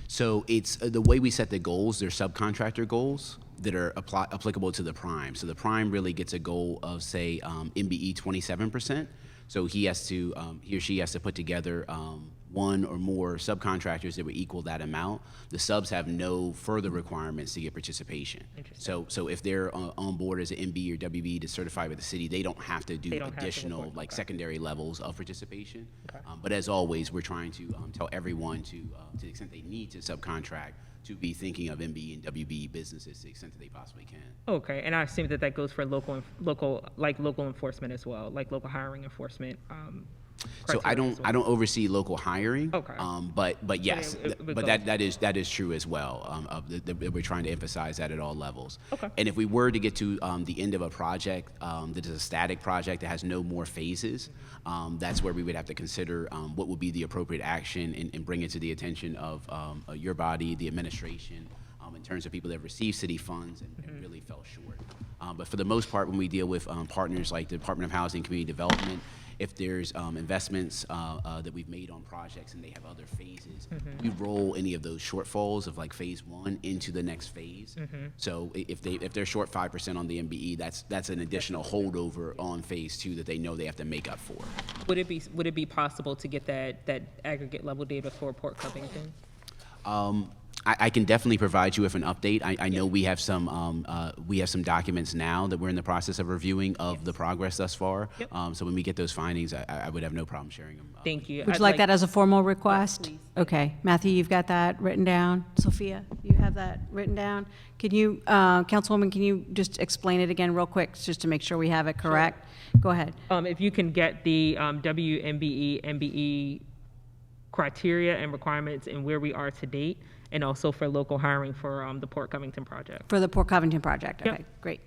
So it's the way we set the goals, they're subcontractor goals that are applicable to the prime. So the prime really gets a goal of, say, MBE 27%. So he or she has to put together one or more subcontractors that would equal that amount. The subs have no further requirements to get participation. So if they're on board as an MB or WB to certify with the city, they don't have to do additional secondary levels of participation. Okay. But as always, we're trying to tell everyone to the extent they need to subcontract, to be thinking of MB and WB businesses to the extent that they possibly can. Okay, and I assume that goes for local enforcement as well, like local hiring enforcement So I criteria as don't oversee local hiring. Okay. But yes, it would but go. that is true as well. We're trying to emphasize that at all levels. Okay. And if we were to get to the end of a project that is a static project that has no more phases, that's where we would have to consider what would be the appropriate action and bring it to the attention of your body, the administration, in terms of people that receive city funds and really fell short. But for the most part, when we deal with partners like the Department of Housing and Community Development, if there's investments that we've made on projects and they have other phases, we roll any of those shortfalls of like phase 1 into the next phase. So if they're short 5% on the MBE, that's an additional holdover on phase 2 that they know they have to make up for. Would it be possible to get that aggregate level data for Port Covington? I can definitely provide you with an update. I know we have some documents now that we're in the process of reviewing of the progress thus far. Yep. So when we get those findings, I would have no problem sharing them. Thank you. Would I'd you like that as a formal request? please. Okay, Matthew, you've got that written down. Sophia, you have that written down? Can you, Councilwoman, can you just explain it again real quick, just to make sure we have it correct? Go ahead. If you can get the WMBE, MBE criteria and requirements and where we are to date, and also for local hiring for the Port Covington project. For the Port Covington project, Yep. okay, great.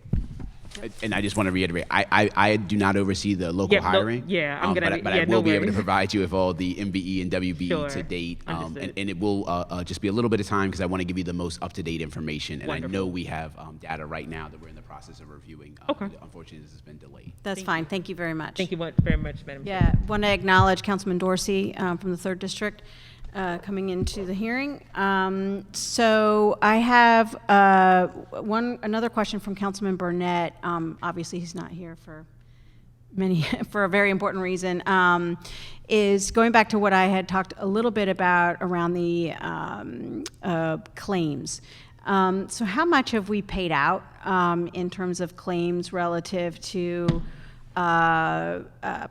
And I just want to reiterate, I do not oversee the local Yeah, no, hiring. yeah, I'm gonna- but yeah, I no will be able to worries. provide you with all the MBE and WBE Sure. to date. Understood. And it will just be a little bit of time because I want to give you the most up-to-date information. And Wonderful. I know we have data right now that we're in the process of reviewing. Okay. Unfortunately, this has been delayed. That's fine, thank you very much. Thank you very much, Madam Chair. Yeah, want to acknowledge Councilman Dorsey from the 3rd District coming into the hearing. So I have another question from Councilman Burnett. Obviously, he's not here for for a very important reason, is going back to what I had talked a little bit about around the claims. So how much have we paid out in terms of claims relative to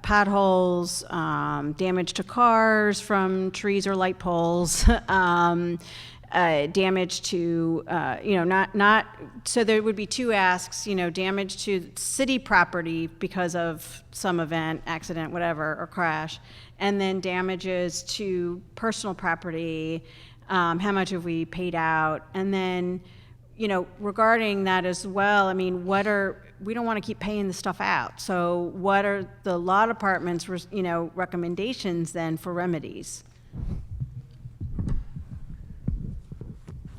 potholes, damage to cars from trees or light poles, damage to, not, so there would be 2 asks, damage to city property because of some event, accident, whatever, or crash, and then damages to personal property, how much have we paid out, and then, regarding that as well, I mean, we don't want to keep paying the stuff out. So what are the law department's, recommendations then for remedies?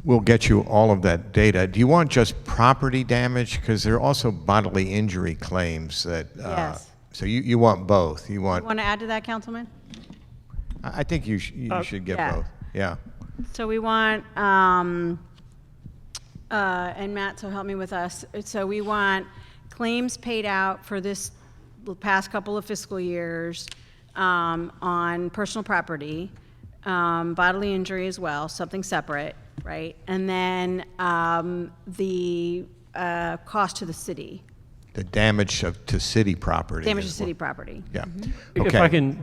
We'll get you all of that data. Do you want just property damage? Because there are also bodily injury claims that. Yes. So you want both. You want. You want to add to that, Councilman? I think you should get yeah. both. Yeah. So we want, and Matt, so help me with us. So we want claims paid out for the past couple of fiscal years on personal property, bodily injury as well, something separate, right? And then the cost to the city. The damage to city property. Damage to is city what- property. Yeah. If Okay. I can,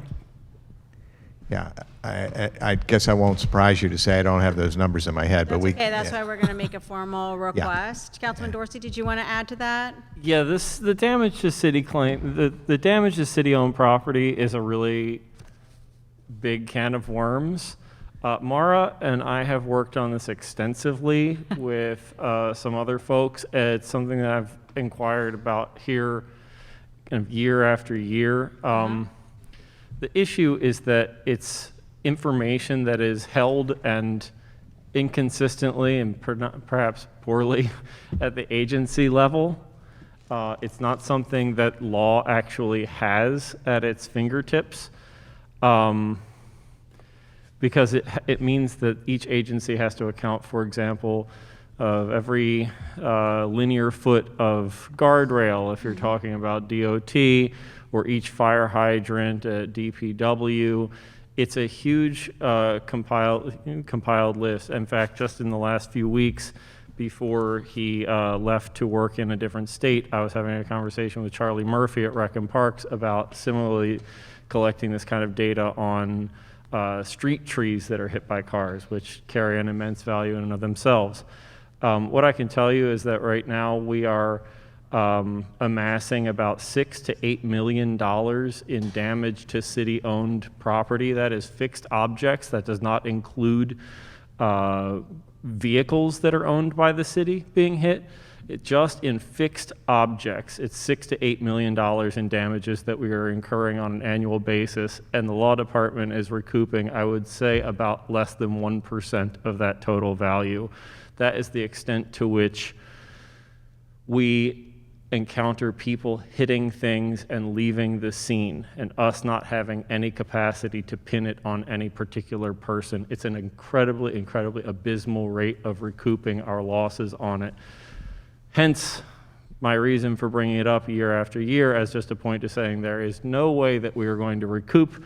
Yeah. I guess I won't surprise you to say I don't have those numbers in my head, but That's we. okay, that's yeah. why we're going to make a formal request. Councilman Dorsey, did you want to add to that? yeah, the damage to city claim, the damage to city-owned property is a really big can of worms. Mara and I have worked on this extensively with some other folks. It's something that I've inquired about here kind of year after year. The issue is that it's information that is held and inconsistently and perhaps poorly at the agency level. It's not something that law actually has at its fingertips. Because it means that each agency has to account, for example, of every linear foot of guardrail, if you're talking about DOT, or each fire hydrant at DPW. It's a huge compiled list. In fact, just in the last few weeks, before he left to work in a different state, I was having a conversation with Charlie Murphy at Rec and Parks about similarly collecting this kind of data on street trees that are hit by cars, which carry an immense value in and of themselves. What I can tell you is that right now we are amassing about $6 to $8 million in damage to city-owned property. That is fixed objects. That does not include vehicles that are owned by the city being hit. Just in fixed objects, it's $6 to $8 million in damages that we are incurring on an annual basis, and the law department is recouping, I would say, about less than 1% of that total value. That is the extent to which we encounter people hitting things and leaving the scene, and us not having any capacity to pin it on any particular person. It's an incredibly, incredibly abysmal rate of recouping our losses on it. Hence, my reason for bringing it up year after year as just a point to saying there is no way that we are going to recoup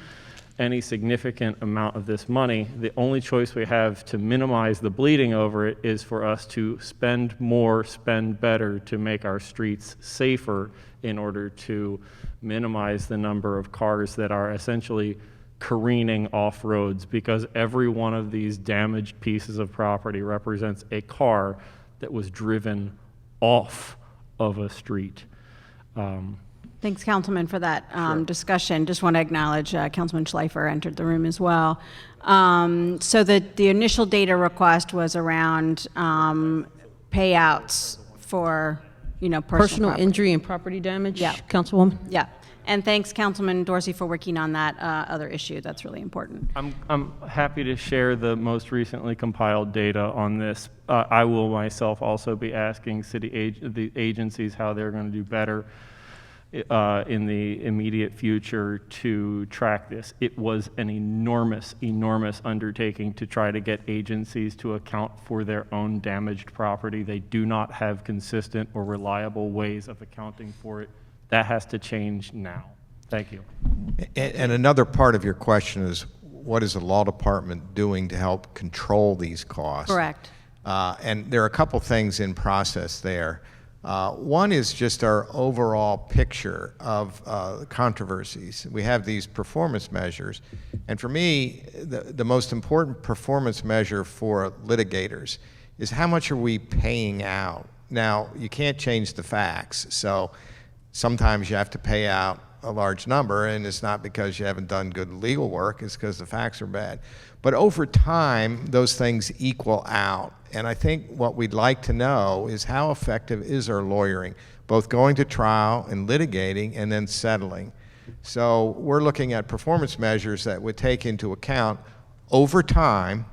any significant amount of this money. The only choice we have to minimize the bleeding over it is for us to spend more, spend better to make our streets safer in order to minimize the number of cars that are essentially careening off roads, because every one of these damaged pieces of property represents a car that was driven off of a street. Thanks, Councilman, for that discussion. Just want to acknowledge Councilman Schleifer entered the room as well. So the initial data request was around payouts for, Personal property. injury and property damage, Yeah. Councilwoman? Yeah. And thanks, Councilman Dorsey, for working on that other issue. That's really important. I'm happy to share the most recently compiled data on this. I will myself also be asking the agencies how they're going to do better in the immediate future to track this. It was an enormous, enormous undertaking to try to get agencies to account for their own damaged property. They do not have consistent or reliable ways of accounting for it. That has to change now. Thank you. And another part of your question is, what is the law department doing to help control these costs? Correct. And there are a couple things in process there. One is just our overall picture of controversies. We have these performance measures. And for me, the most important performance measure for litigators is how much are we paying out? Now, you can't change the facts. So sometimes you have to pay out a large number, and it's not because you haven't done good legal work, it's because the facts are bad. But over time, those things equal out. And I think what we'd like to know is how effective is our lawyering, both going to trial and litigating and then settling. So we're looking at performance measures that would take into account over time,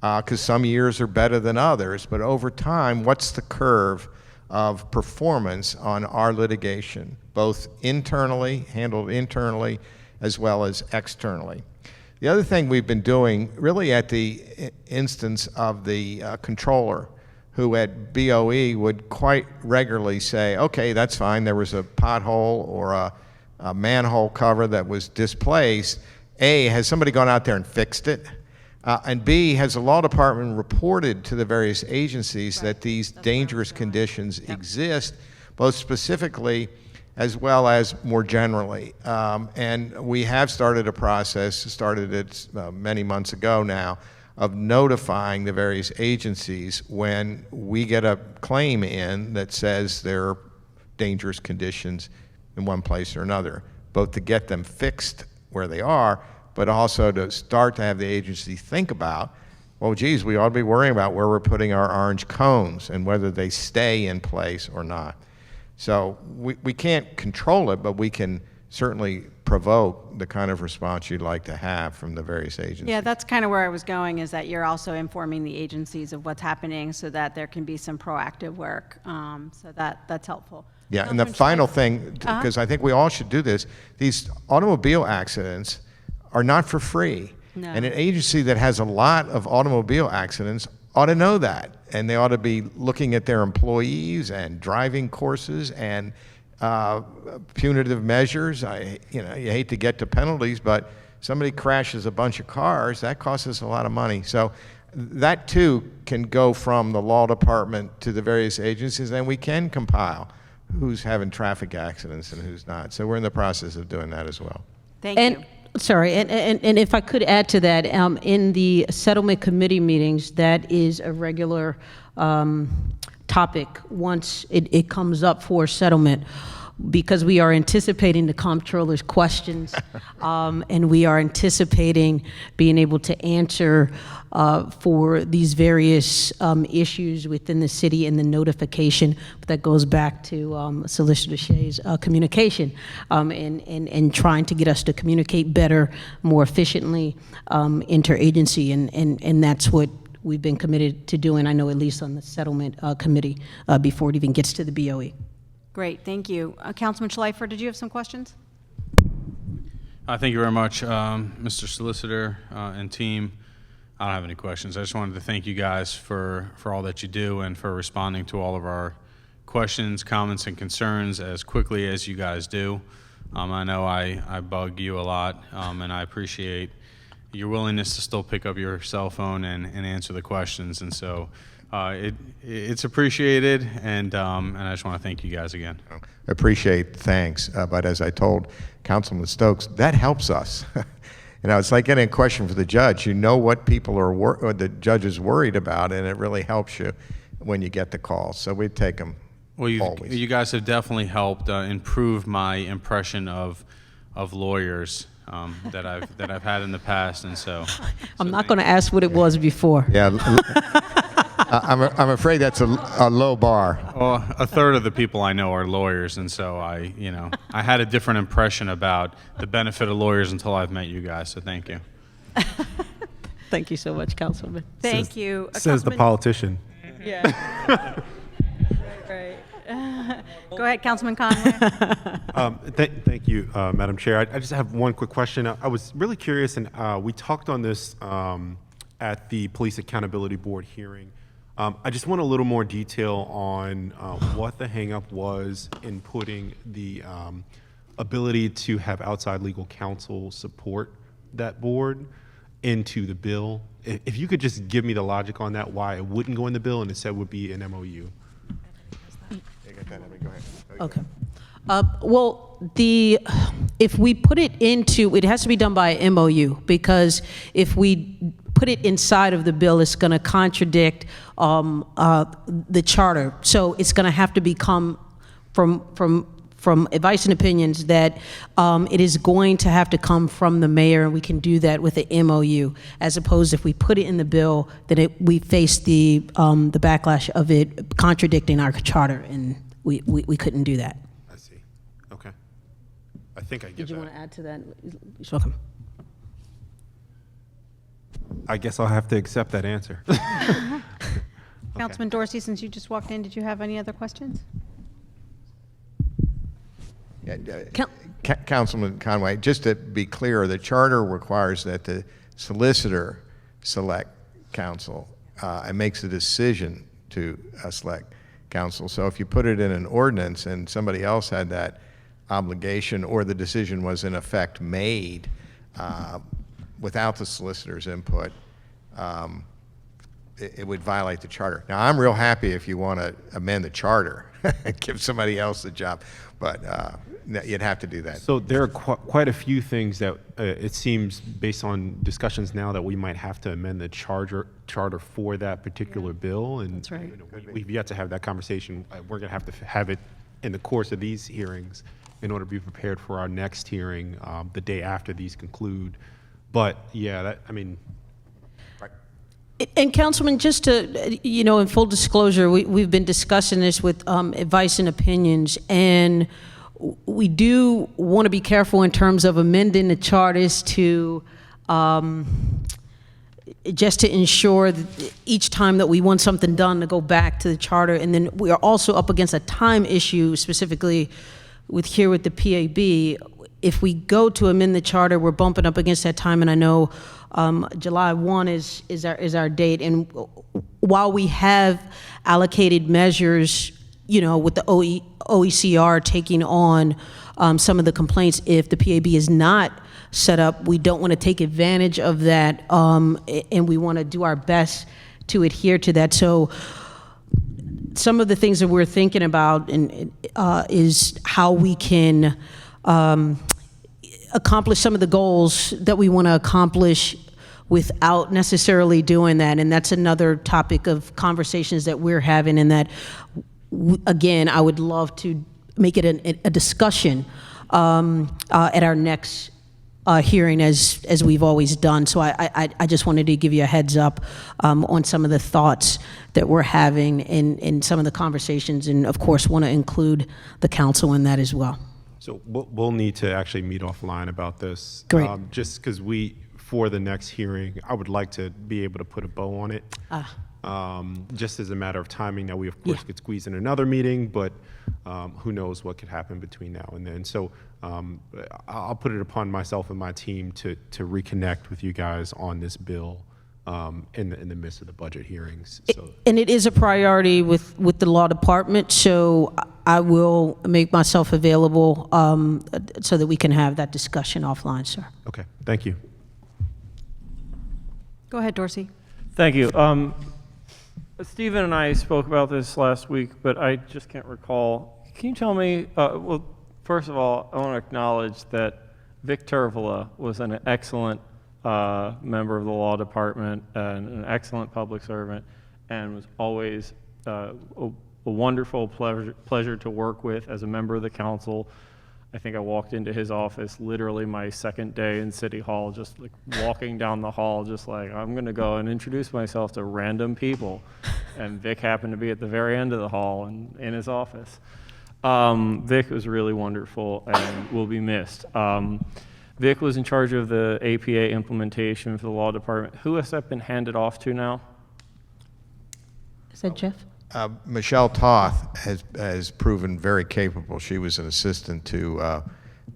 because some years are better than others, but over time, what's the curve of performance on our litigation, both internally, handled internally, as well as externally. The other thing we've been doing, really at the instance of the controller, who at BOE would quite regularly say, okay, that's fine, there was a pothole or a manhole cover that was displaced. A, has somebody gone out there and fixed it? And B, has the law department reported to the various agencies that these dangerous conditions exist, both specifically as well as more generally? And we have started a process, started it many months ago now, of notifying the various agencies when we get a claim in that says there are dangerous conditions in one place or another, both to get them fixed where they are, but also to start to have the agency think about, well, geez, we ought to be worrying about where we're putting our orange cones and whether they stay in place or not. So we can't control it, but we can certainly provoke the kind of response you'd like to have from the various agencies. Yeah, that's kind of where I was going, is that you're also informing the agencies of what's happening so that there can be some proactive work. So that's helpful. Yeah, and the final thing, because I think we all should do this, these automobile accidents are not for free. No. And an agency that has a lot of automobile accidents ought to know that. And they ought to be looking at their employees and driving courses and punitive measures. You hate to get to penalties, but somebody crashes a bunch of cars, that costs us a lot of money. So that too can go from the law department to the various agencies, and we can compile who's having traffic accidents and who's not. So we're in the process of doing that as well. Thank you. Sorry, and if I could add to that, in the settlement committee meetings, that is a regular topic once it comes up for settlement, because we are anticipating the comptroller's questions, and we are anticipating being able to answer for these various issues within the city and the notification. But that goes back to Solicitor Shea's communication, and trying to get us to communicate better, more efficiently, interagency, and that's what we've been committed to doing, I know, at least on the settlement committee, before it even gets to the BOE. Great, thank you. Councilman Schleifer, did you have some questions? Thank you very much, Mr. Solicitor and team. I don't have any questions. I just wanted to thank you guys for all that you do and for responding to all of our questions, comments, and concerns as quickly as you guys do. I know I bug you a lot, and I appreciate your willingness to still pick up your cell phone and answer the questions. And so it's appreciated, and I just want to thank you guys again. Appreciate, thanks. But as I told Councilman Stokes, that helps us. You know, it's like getting a question for the judge. You know what people are, or the judge is worried about, and it really helps you when you get the calls. So we take them always. You guys have definitely helped improve my impression of lawyers that I've had in the past, and so I'm not going to ask what it was before. Yeah. I'm afraid that's a low bar. Well, a third of the people I know are lawyers, and so I had a different impression about the benefit of lawyers until I've met you guys. So thank you. Thank you so much, Councilman. Thank you. Says the politician. Yeah. right. Go ahead, Councilman Conway. Thank you, Madam Chair. I just have one quick question. I was really curious, and we talked on this at the Police Accountability Board hearing. I just want a little more detail on what the hang-up was in putting the ability to have outside legal counsel support that board into the bill. If you could just give me the logic on that, why it wouldn't go in the bill and instead would be an MOU. Go ahead. Okay. Well, if we put it into, it has to be done by a MOU, because if we put it inside of the bill, it's going to contradict the charter. So it's going to have to become from advice and opinions that it is going to have to come from the mayor, and we can do that with the MOU, as opposed to if we put it in the bill, then we face the backlash of it contradicting our charter, and we couldn't do that. I see. Okay. I think I get that. Did you want to add to that? You're welcome. I guess I'll have to accept that answer. Councilman Dorsey, since you just walked in, did you have any other questions? Councilman Conway, just to be clear, the charter requires that the solicitor select counsel and makes a decision to select counsel. So if you put it in an ordinance and somebody else had that obligation, or the decision was in effect made without the solicitor's input, it would violate the charter. Now, I'm real happy if you want to amend the charter and give somebody else the job, but you'd have to do that. So there are quite a few things that it seems, based on discussions now, that we might have to amend the charter for that particular bill. And That's right. We've yet to have that conversation. We're going to have it in the course of these hearings in order to be prepared for our next hearing the day after these conclude. But yeah, And Councilman, just to, in full disclosure, we've been discussing this with advice and opinions, and we do want to be careful in terms of amending the charters to just to ensure that each time that we want something done to go back to the charter. And then we are also up against a time issue, specifically with the PAB. If we go to amend the charter, we're bumping up against that time, and I know July 1 is our date. And while we have allocated measures, with the OECR taking on some of the complaints, if the PAB is not set up, we don't want to take advantage of that, and we want to do our best to adhere to that. So some of the things that we're thinking about is how we can accomplish some of the goals that we want to accomplish without necessarily doing that. And that's another topic of conversations that we're having, and that, again, I would love to make it a discussion at our next hearing, as we've always done. So I just wanted to give you a heads up on some of the thoughts that we're having in some of the conversations, and of course want to include the council in that as well. So we'll need to actually meet offline about this. Great. Just because for the next hearing, I would like to be able to put a bow on it. Just as a matter of timing. Now, we of course could squeeze in another meeting, but who knows what could happen between now and then. So I'll put it upon myself and my team to reconnect with you guys on this bill in the midst of the budget hearings. So. And it is a priority with the law department, so I will make myself available so that we can have that discussion offline, sir. Okay, thank you. Go ahead, Dorsey. Thank you. Stephen and I spoke about this last week, but I just can't recall. Can you tell me, well, first of all, I want to acknowledge that Vic Turvola was an excellent member of the law department and an excellent public servant, and was always a wonderful pleasure to work with as a member of the council. I think I walked into his office literally my second day in City Hall, just like walking down the hall, just like, I'm going to go and introduce myself to random people. And Vic happened to be at the very end of the hall and in his office. Vic was really wonderful and will be missed. Vic was in charge of the APA implementation for the law department. Who has that been handed off to now? Is that Jeff? Michelle Toth has proven very capable. She was an assistant to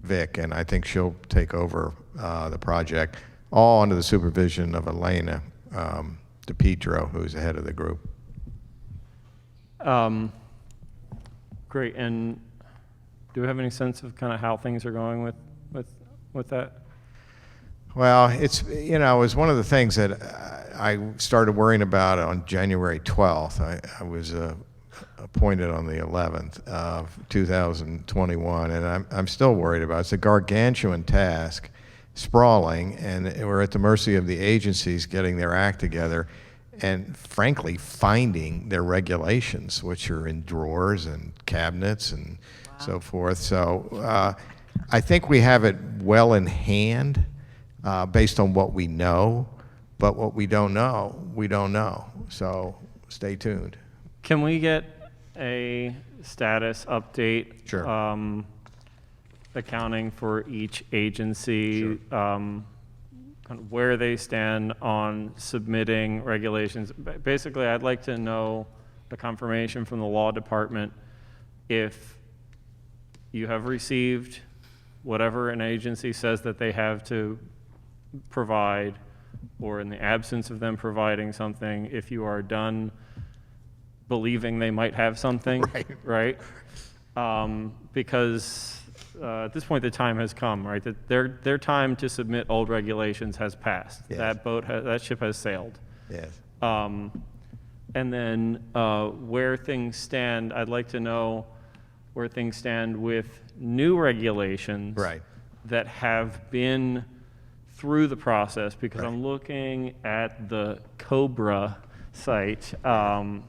Vic, and I think she'll take over the project, all under the supervision of Elena DePietro, who's the head of the group. Great. And do we have any sense of kind of how things are going with that? Well, it's, it was one of the things that I started worrying about on January 12th. I was appointed on the 11th of 2021, and I'm still worried about it. It's a gargantuan task, sprawling, and we're at the mercy of the agencies getting their act together and, frankly, finding their regulations, which are in drawers and cabinets and so forth. So I think we have it well in hand. Based on what we know, but what we don't know, we don't know. So stay tuned. Can we get a status update? Sure. Accounting for each agency, Sure. Kind of where they stand on submitting regulations. Basically, I'd like to know the confirmation from the law department if you have received whatever an agency says that they have to provide, or in the absence of them providing something, if you are done believing they might have something, right? Because at this point the time has come, right? That their time to submit old regulations has passed. Yes. That ship has sailed. Yes. And then where things stand, I'd like to know where things stand with new regulations that have been through the process, because I'm looking at the Cobra site. I'm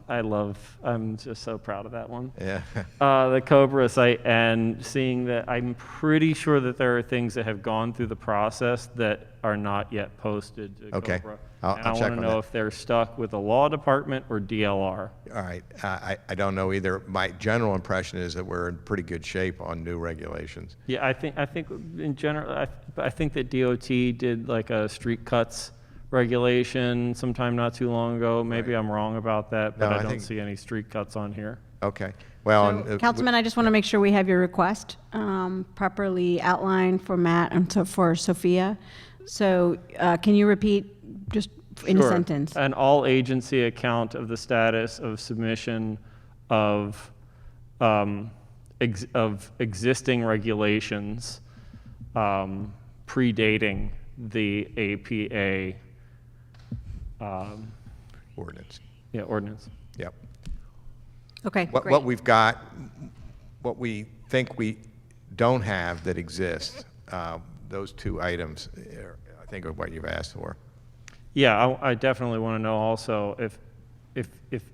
just so proud of that one. Yeah. The Cobra site, and seeing that I'm pretty sure that there are things that have gone through the process that are not yet posted to Cobra. I'll and I check want on to know that. if they're stuck with the law department or DLR. All right. I don't know either. My general impression is that we're in pretty good shape on new regulations. Yeah, I think in general, I think that DOT did like a street cuts regulation sometime not too long ago. Maybe I'm wrong about that, but No, I I don't think- see any street cuts on here. Okay. Well, So, Councilman, I just want to make sure we have your request properly outlined for Matt and for Sophia. So can you repeat just in a Sure. sentence? An all-agency account of the status of submission of existing regulations predating the APA ordinance. Yeah, ordinance. Yep. Okay, What great. we've got, what we think we don't have that exists, those two items, I think, are what you've asked for. Yeah, I definitely want to know also if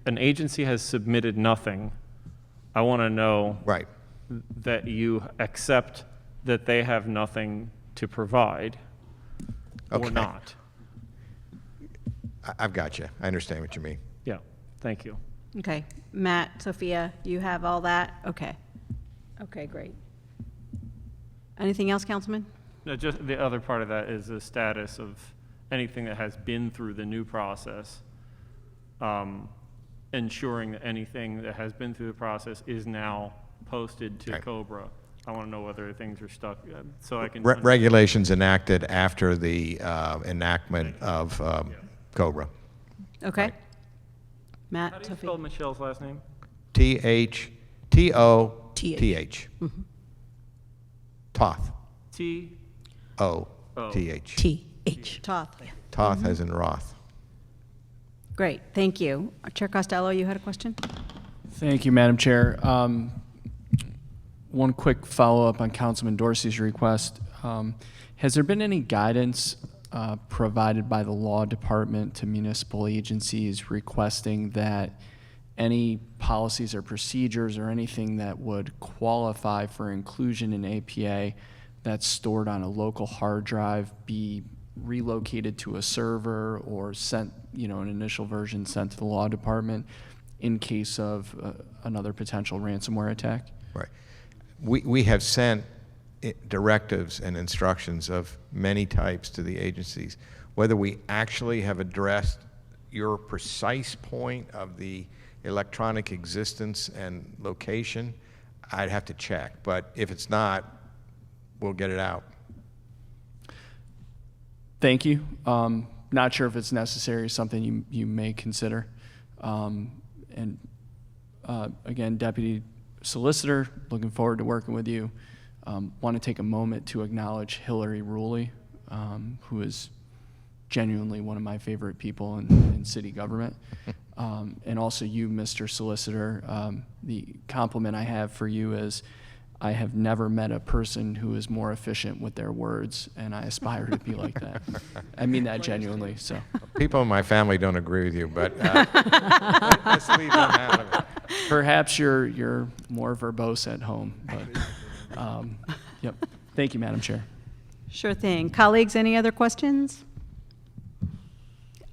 an agency has submitted nothing, I want to know Right. that you accept that they have nothing to provide or Okay. not. I've got you. I understand what you mean. Yeah, thank you. Okay, Matt, Sophia, you have all that? Okay. Okay, great. Anything else, Councilman? No, just the other part of that is the status of anything that has been through the new process, ensuring that anything that has been through the process is now posted to Right. COBRA. I want to know whether things are stuck, so I can. Regulations enacted after the enactment of COBRA. Okay. How Matt, do you Sophia? spell Michelle's last name? THTOTH. Toth. O-T-H. T-H. Toth. Toth as in Roth. Great, thank you. Chair Costello, you had a question? Thank you, Madam Chair. One quick follow-up on Councilman Dorsey's request. Has there been any guidance provided by the law department to municipal agencies requesting that any policies or procedures or anything that would qualify for inclusion in APA that's stored on a local hard drive be relocated to a server or sent, an initial version sent to the law department in case of another potential ransomware attack? Right. We have sent directives and instructions of many types to the agencies. Whether we actually have addressed your precise point of the electronic existence and location, I'd have to check. But if it's not, we'll get it out. Thank you. Not sure if it's necessary, something you may consider. Again, Deputy Solicitor, looking forward to working with you. Want to take a moment to acknowledge Hillary Ruley, who is genuinely one of my favorite people in city government. And also you, Mr. Solicitor. The compliment I have for you is I have never met a person who is more efficient with their words, and I aspire to be like that. I mean that genuinely. So People in my family don't agree with you, but let's leave them out of it. perhaps you're more verbose at home. But yep. Thank you, Madam Chair. Sure thing. Colleagues, any other questions?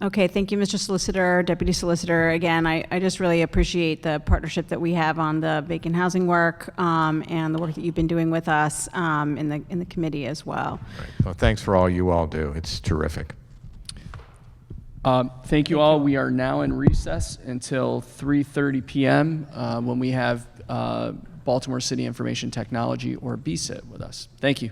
Okay, thank you, Mr. Solicitor, Deputy Solicitor. Again, I just really appreciate the partnership that we have on the vacant housing work and the work that you've been doing with us in the committee as well. Right. Well, thanks for all you all do. It's terrific. Thank you all. We are now in recess until 3:30 p.m. When we have Baltimore City Information Technology, or BSIT, with us. Thank you.